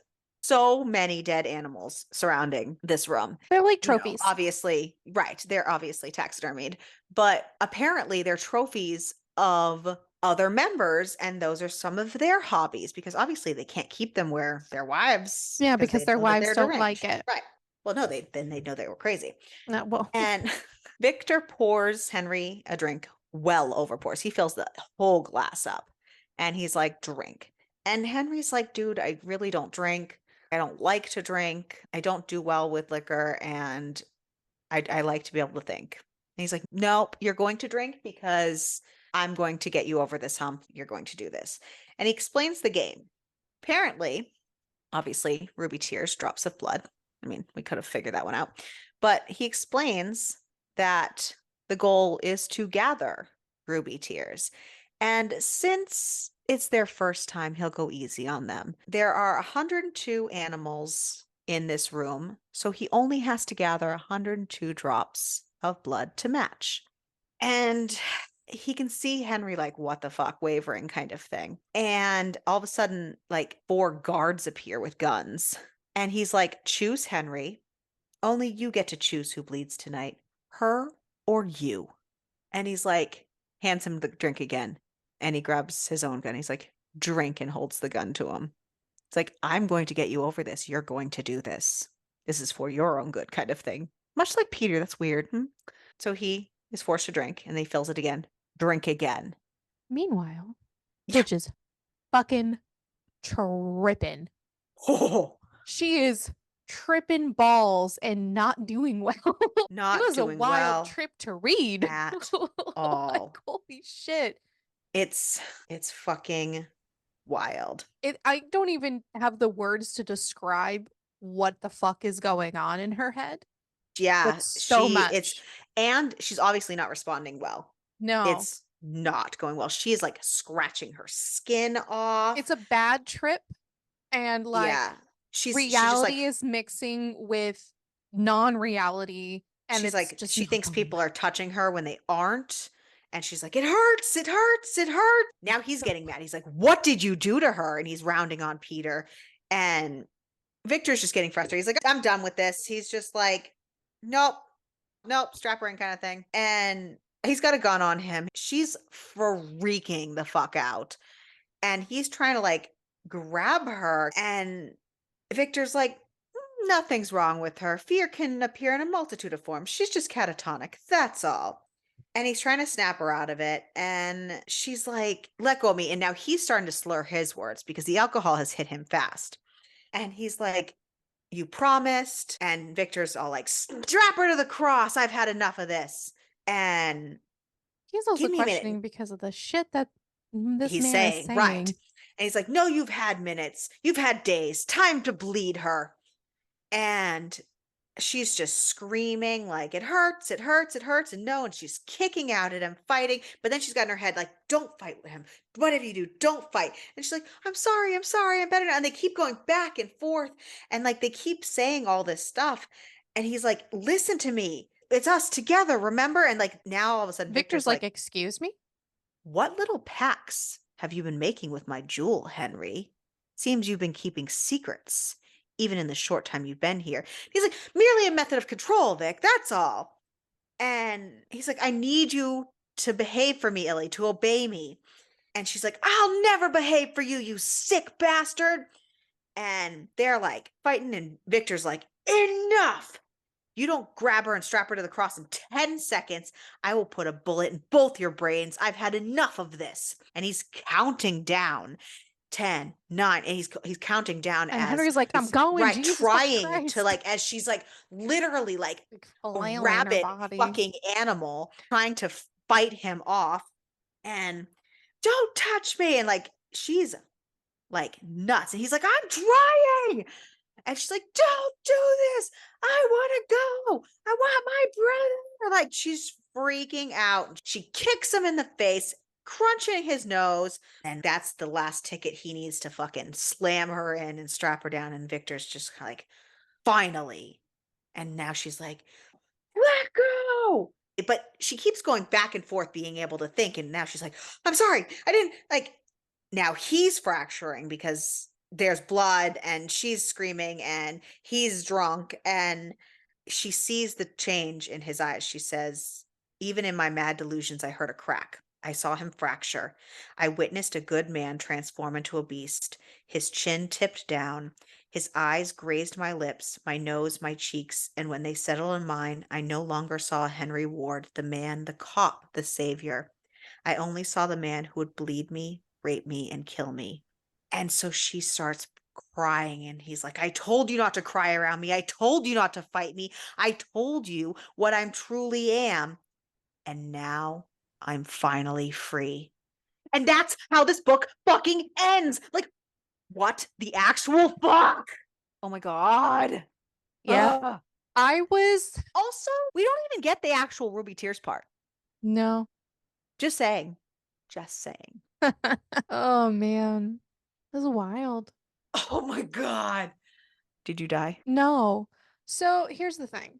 so many dead animals surrounding this room. they're like You know, trophies. obviously, right, they're obviously taxidermied, but apparently they're trophies of other members, and those are some of their hobbies because obviously they can't keep them where their wives Yeah, because because they their know that wives they're don't like deranged. it. Right. Well, no, they'd know they were crazy. Well, And Victor pours Henry a drink, well over pours. He fills the whole glass up and he's like, drink. And Henry's like, dude, I really don't drink. I don't like to drink. I don't do well with liquor. And I like to be able to think. And he's like, nope, you're going to drink because I'm going to get you over this hump. You're going to do this. And he explains the game. Apparently, obviously, ruby tears, drops of blood. I mean, we could have figured that one out. But he explains that the goal is to gather ruby tears. And since it's their first time, he'll go easy on them. There are 102 animals in this room, so he only has to gather 102 drops of blood to match. And he can see Henry like, what the fuck, wavering kind of thing. And all of a sudden, like, four guards appear with guns. And he's like, choose Henry. Only you get to choose who bleeds tonight, her or you. And he's like, hands him the drink again. And he grabs his own gun. He's like, drink, and holds the gun to him. It's like, I'm going to get you over this. You're going to do this. This is for your own good, kind of thing. Much like Peter. That's weird. So he is forced to drink and then he fills it again. Drink again. meanwhile, Yeah. bitch is fucking tripping. Oh, She is tripping balls and not doing well. It not was a doing wild well trip to read. at Like, all. holy shit. It's fucking wild. I don't even have the words to describe what the fuck is going on in her head. Yeah, It's so it's much. and she's obviously not responding well. No. It's not going well. She is like scratching her skin off. It's a bad trip and like Yeah. She just like reality is mixing with non-reality and she's it's like just she not thinks going people well. are touching her when they aren't. And she's like, it hurts, it hurts, it hurts. Now he's getting mad. He's like, what did you do to her? And he's rounding on Peter. And Victor's just getting frustrated. He's like, I'm done with this. He's just like, nope, nope, strap her in kind of thing. And he's got a gun on him. She's freaking the fuck out. And he's trying to like grab her. And Victor's like, nothing's wrong with her. Fear can appear in a multitude of forms. She's just catatonic. That's all. And he's trying to snap her out of it. And she's like, let go of me. And now he's starting to slur his words because the alcohol has hit him fast. And he's like, you promised. And Victor's all like, strap her to the cross. I've had enough of this. And He's also give me a minute. questioning because of the shit that this He's man is saying, right. saying. And he's like, no, you've had minutes. You've had days. Time to bleed her. And she's just screaming like, it hurts, it hurts, it hurts. And no, and she's kicking out at him, fighting. But then she's got in her head like, don't fight with him. Whatever you do, don't fight. And she's like, I'm sorry, I'm better now. And they keep going back and forth. And like they keep saying all this stuff. And he's like, listen to me. It's us together, remember? And like now all of a sudden Victor's Victor's like, like, excuse me? what little pacts have you been making with my jewel, Henry? Seems you've been keeping secrets, even in the short time you've been here. He's like, merely a method of control, Vic, that's all. And he's like, I need you to behave for me, Illy, to obey me. And she's like, I'll never behave for you, you sick bastard. And they're like fighting, and Victor's like, enough. You don't grab her and strap her to the cross in 10 seconds, I will put a bullet in both your brains. I've had enough of this. And he's counting down 10, 9, and he's counting down And as Henry's like, I'm he's going, right Jesus fucking trying to Christ. like as she's like literally like Like a flailing her rabid body. fucking animal trying to fight him off, and don't touch me, and like she's like nuts, and he's like, I'm trying. And she's like, don't do this. I want to go. I want my brother. Like she's freaking out. She kicks him in the face, crunching his nose. And that's the last ticket he needs to fucking slam her in and strap her down. And Victor's just like, finally. And now she's like, let go. But she keeps going back and forth, being able to think. And now she's like, I'm sorry. I didn't like. Now he's fracturing because there's blood and she's screaming and he's drunk, and she sees the change in his eyes. She says, even in my mad delusions, I heard a crack. I saw him fracture. I witnessed a good man transform into a beast. His chin tipped down. His eyes grazed my lips, my nose, my cheeks, and when they settled in mine, I no longer saw Henry Ward, the man, the cop, the savior. I only saw the man who would bleed me, rape me, and kill me. And so she starts crying, and he's like, I told you not to cry around me. I told you not to fight me. I told you what I'm truly am. And now I'm finally free. And that's how this book fucking ends. Like, what the actual fuck? Oh my God. Yeah. Ugh. I was, Also, we don't even get the actual Ruby Tears part. no. Just saying. Just saying. Oh man. This is wild. Oh my God. Did you die? No. So here's the thing.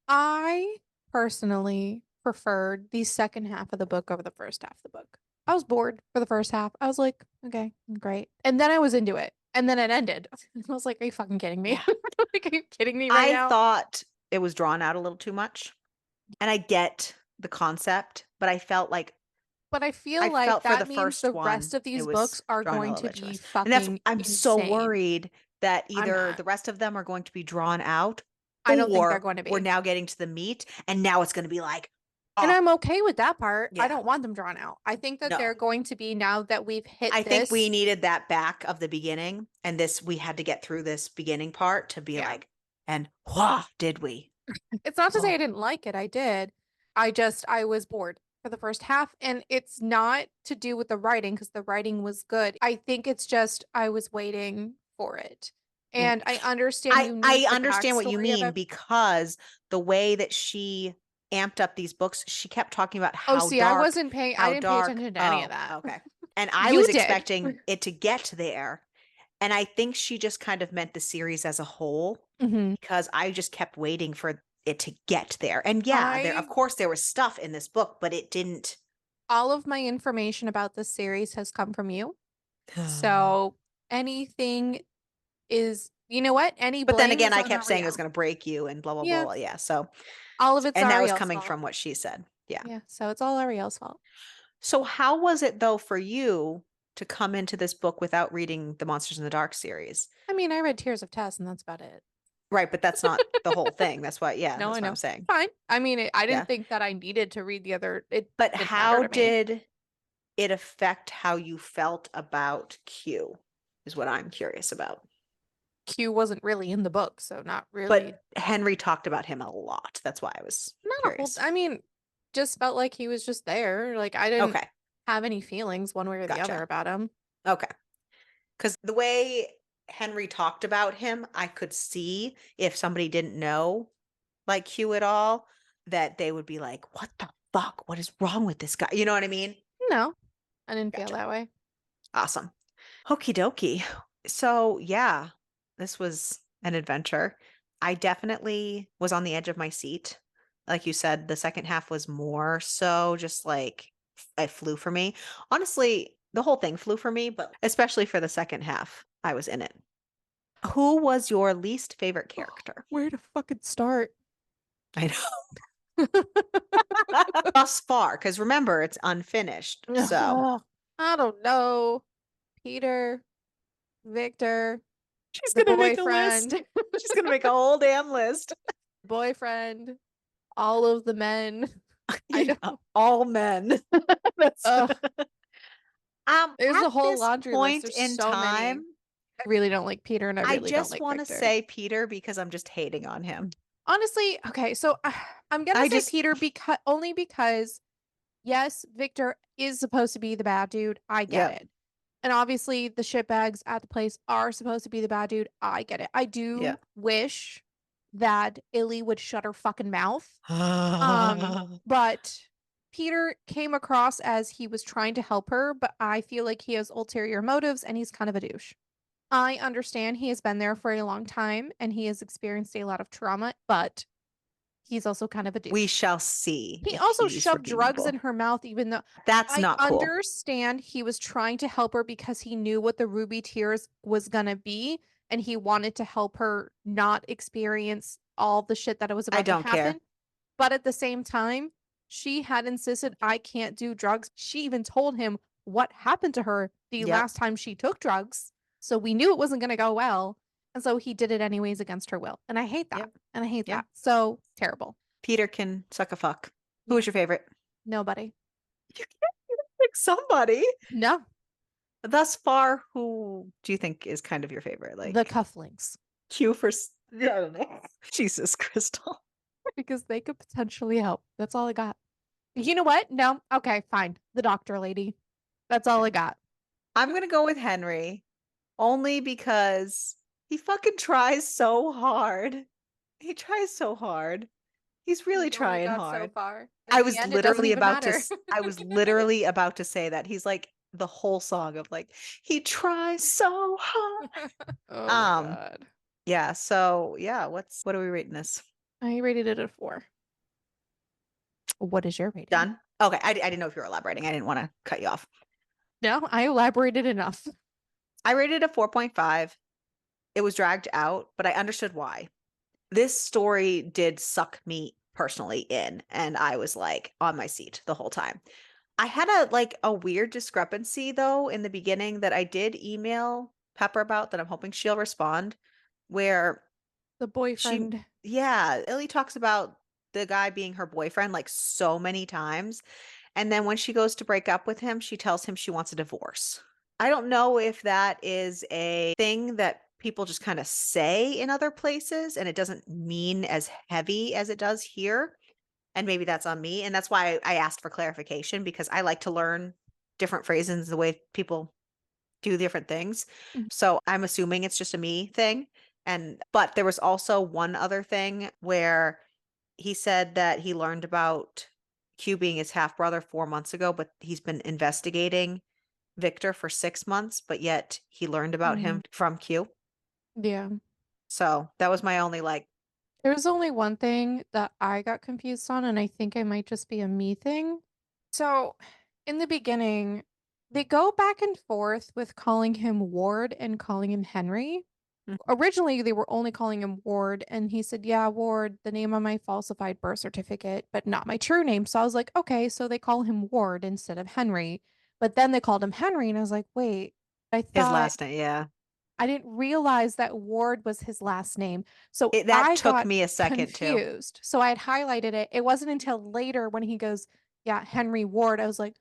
I personally preferred the second half of the book over the first half of the book. I was bored for the first half. I was like, okay, great. And then I was into it. And then it ended. I was like, are you fucking kidding me? Yeah. Like, are you kidding me right I now? thought it was drawn out a little too much. And I get the concept, but But I I feel like felt for the that means first the one, rest of it these books was are drawn a going little to bit too be much. And that's fucking I'm so insane. worried that I'm either not. the rest of them are going to be drawn out, I don't think they're or going to we're be. now getting to the meat and now it's going to be like, And oh, I'm okay with that part. I yeah. don't want them drawn out. I think that they're No. going to be now that we've I hit think we this. needed that back of the beginning, and this we had to get through this beginning part to be Yeah. like, and wah, did we? It's not to say I Oh. didn't like it. I did. I was bored for the first half, and it's not to do with the writing because the writing was good. I think it's just I was waiting for it. Mm. And I understand I you I need the understand what you backstory of mean it. because the way that she amped up these books, she kept talking about Oh, see, I how didn't pay dark. attention to any of Oh, that. okay. And I You was did. expecting it to get there. And I think she just kind of meant the series as a whole, Hmm. because I just kept waiting for it to get there. And yeah, there of I course there was stuff in this book, but it didn't. All of my information about this series has come from you. So anything is, you know what? Any But then blame again, is I on kept saying it was Ariel. going to break you and blah blah blah, Yeah, blah. Yeah. So, all of it's and that was Ariel's coming fault. from what she said. Yeah. Yeah, so it's all Ariel's fault. So how was it though for you to come into this book without reading the Monsters in the Dark series? I mean, I read Tears of Tess, and that's about it. Right, but that's not the whole thing. That's why, yeah, No, I that's what I'm know. saying. Fine. I mean, I Yeah. didn't think that I needed to read the other. It But didn't matter how to me. did it affect how you felt about Q? Is what I'm curious about. Q wasn't really in the book, so not really. But Henry talked about him a lot. That's why I was Not a whole. curious. I mean, just felt like he was just there. Like I didn't Okay, have any feelings one way or the other gotcha. about him. Okay. Because the way Henry talked about him, I could see if somebody didn't know like Q at all, that they would be like, "What the fuck? What is wrong with this guy?" You know what I mean? No, I didn't feel Gotcha. that way. Awesome. Okie dokie. So, yeah, this was an adventure. I definitely was on the edge of my seat. Like you said, the second half was more so just like it flew for me. Honestly, the whole thing flew for me, but especially for the second half, I was in it. Who was your least favorite character? Where to fucking start? I know. Thus far, because remember, it's unfinished. So Ugh, I don't know. Peter, Victor, she's the going to make a list. boyfriend, She's going to make a whole damn list. boyfriend, all of the men. I Yeah, don't. all men. That's Ugh, there's at a whole this laundry list. point There's in so many. time, I really don't like Peter and I I really don't just like want to Victor. say Peter because I'm just hating on him. Honestly, okay, so I'm gonna I say just Peter because only because yes, Victor is supposed to be the bad dude. I get yep, it. And obviously the shitbags at the place are supposed to be the bad dude. I get it. I do yep. wish that Illy would shut her fucking mouth. But Peter came across as he was trying to help her, but I feel like he has ulterior motives and he's kind of a douche. I understand he has been there for a long time and he has experienced a lot of trauma, but he's also kind of a We douche. shall see He if also he's shoved drugs in redeemable. her mouth, even though That's I not cool. understand he was trying to help her because he knew what the ruby tears was gonna be, and he wanted to help her not experience all the shit that was I about to don't care. happen. But at the same time, she had insisted I can't do drugs. She even told him what happened to her the Yep, last time she took drugs. So we knew it wasn't gonna go well. And so he did it anyways against her will. And I hate that. yep, And I hate yep. that. So terrible. Peter can suck a fuck. Who Yeah. was your favorite? Nobody. You can't pick somebody. No. Thus far, who do you think is kind of your favorite? The Like cufflinks. Q for, yeah, I don't know. Jesus, Crystal. Because they could potentially help. That's all I got. You know what? No. Okay, fine. The doctor lady. That's all I Okay. got. I'm going to go with Henry only because he fucking tries so hard. He tries so hard. He's really We only trying got so hard. far. I In the was end, it doesn't literally even about to matter. I was literally about to say that. He's like the whole song of like he tries so hard. Oh my Um god. yeah, so yeah, what are we rating this? I rated it a 4. What is your rating? Done? Okay, I didn't know if you were elaborating. I didn't want to cut you off. No, I elaborated enough. I rated it a 4.5. It was dragged out, but I understood why. This story did suck me personally in, and I was like on my seat the whole time. I had a weird discrepancy though in the beginning that I did email Pepper about that I'm hoping she'll respond, where The she boyfriend. yeah, Illy talks about the guy being her boyfriend like so many times. And then when she goes to break up with him, she tells him she wants a divorce. I don't know if that is a thing that people just kind of say in other places and it doesn't mean as heavy as it does here. And maybe that's on me. And that's why I asked for clarification because I like to learn different phrases, the way people do different things. Mhm. So I'm assuming it's just a me thing. But there was also one other thing where he said that he learned about Q being his half brother 4 months ago, but he's been investigating Victor for 6 months, but yet he learned about Mm, him from Q. yeah. So that was my only like, There's only one thing that I got confused on, and I think it might just be a me thing. So, in the beginning, they go back and forth with calling him Ward and calling him Henry. mm, Originally, they were only calling him Ward, and he said, "Yeah, Ward, the name on my falsified birth certificate, but not my true name." So I was like, okay, so they call him Ward instead of Henry. But then they called him Henry, and I was like, wait, I his thought last name. Yeah. I didn't realize that Ward was his last name. So That I took got me a second too. confused. So I had highlighted it. It wasn't until later when he goes, yeah, Henry Ward. I was like,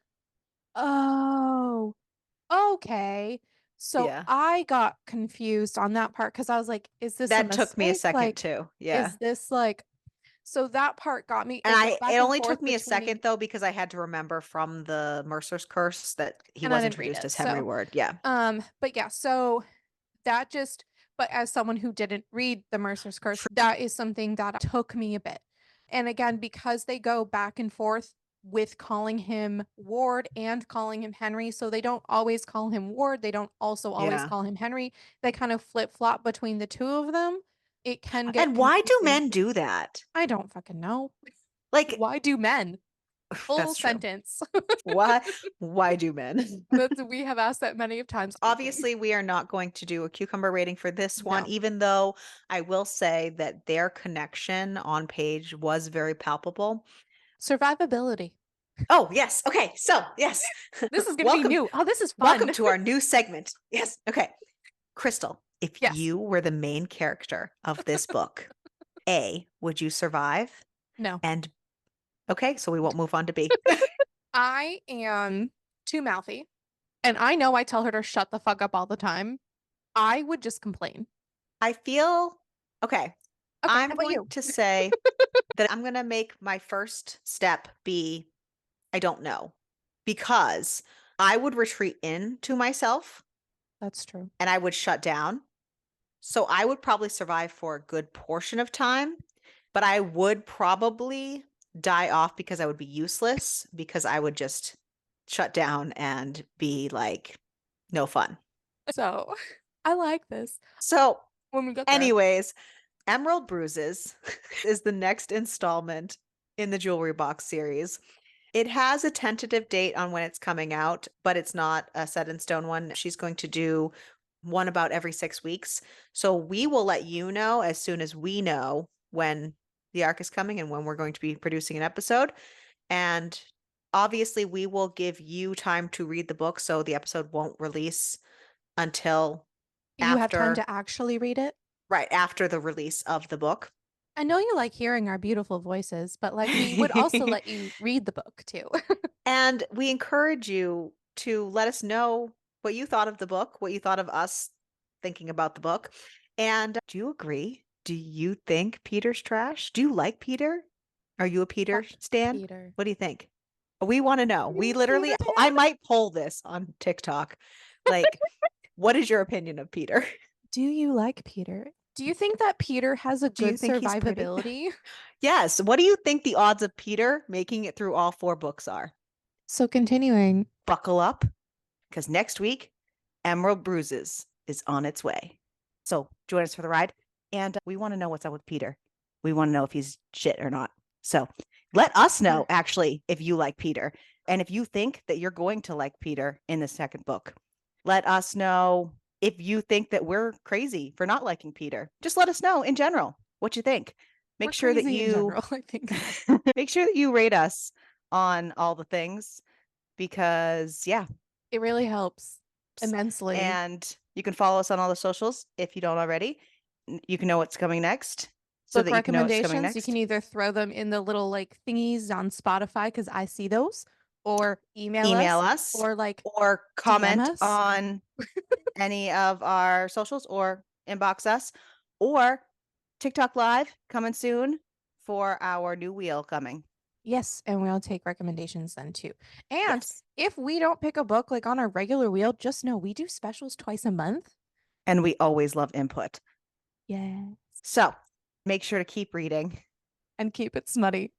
oh, okay. So Yeah. I got confused on that part because I was like, is this a That took me a mistake? second Like, too. Yeah. is this like So that part got me. And They go it back and only forth took me a second between, though, because I had to remember from the Mercer's Curse that he and I was didn't read introduced it. as Henry So, Ward. Yeah. but yeah, so that just, but as someone who didn't read The Mercer's Curse, that is something that took me a bit. And again, because they go back and forth with calling him Ward and calling him Henry, so they don't always call him Ward, they don't also always Yeah. call him Henry. They kind of flip flop between the two of them. It can get And why do confusing. men do that? I don't fucking know. Like, Why do men? Full that's true. sentence. Why do men? That's we have asked that many of times. Obviously, we are not going to do a cucumber rating for this one, No. even though I will say that their connection on page was very palpable. Survivability. Oh, yes. Okay. So, yes. This is going to be Welcome. new. Oh, this is Welcome fun. to our new segment. Yes. Okay. Crystal, if Yes. you were the main character of this book, A, would you survive? No. And okay, so we won't move on to B. I am too mouthy. And I know I tell her to shut the fuck up all the time. I would just complain. I feel okay. Okay, how I'm about going you? to say that I'm going to make my first step be I don't know, because I would retreat into myself That's true. and I would shut down. So I would probably survive for a good portion of time, but I would probably die off because I would be useless because I would just shut down and be like, no fun. So I like this So, when we get there. anyways, Emerald Bruises is the next installment in the Jewelry Box series. It has a tentative date on when it's coming out, but it's not a set in stone one. She's going to do one about every 6 weeks. So we will let you know as soon as we know when the arc is coming and when we're going to be producing an episode. And obviously, we will give you time to read the book. So the episode won't release until You have time after, to actually read it. right after the release of the book. I know you like hearing our beautiful voices, but like we would also let you read the book too. And we encourage you to let us know what you thought of the book, what you thought of us thinking about the book. And do you agree? Do you think Peter's trash? Do you like Peter? Are you a Peter Fuck stan? Peter. What do you think? We want to know. Are you We a Peter literally, I fan? might poll this on TikTok. Like, what is your opinion of Peter? Do you like Peter? Do you think that Peter has a Do you good think he's pretty? survivability? Yes. What do you think the odds of Peter making it through all 4 books are? So continuing, Buckle up, because next week, Emerald Bruises is on its way. So join us for the ride. And we want to know what's up with Peter. We want to know if he's shit or not. So let us know, actually, if you like Peter. And if you think that you're going to like Peter in the second book. Let us know if you think that we're crazy for not liking Peter. Just let us know in general what you think. Make we're sure that crazy in you general, I think. make sure that you rate us on all the things because yeah, It really helps immensely. and you can follow us on all the socials if you don't already. You can know what's coming next so Book that you can know what's coming recommendations, you can next. either throw them in the little like thingies on Spotify because I see those, or email Email us, us or like or DM comment us. on any of our socials or inbox us or TikTok live coming soon for our new wheel coming. Yes, and we'll take recommendations then too. And Yes. if we don't pick a book like on our regular wheel, just know we do specials twice a month. And we always love input. Yeah. So make sure to keep reading. And keep it smutty.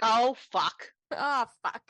Oh, fuck. Oh, fuck.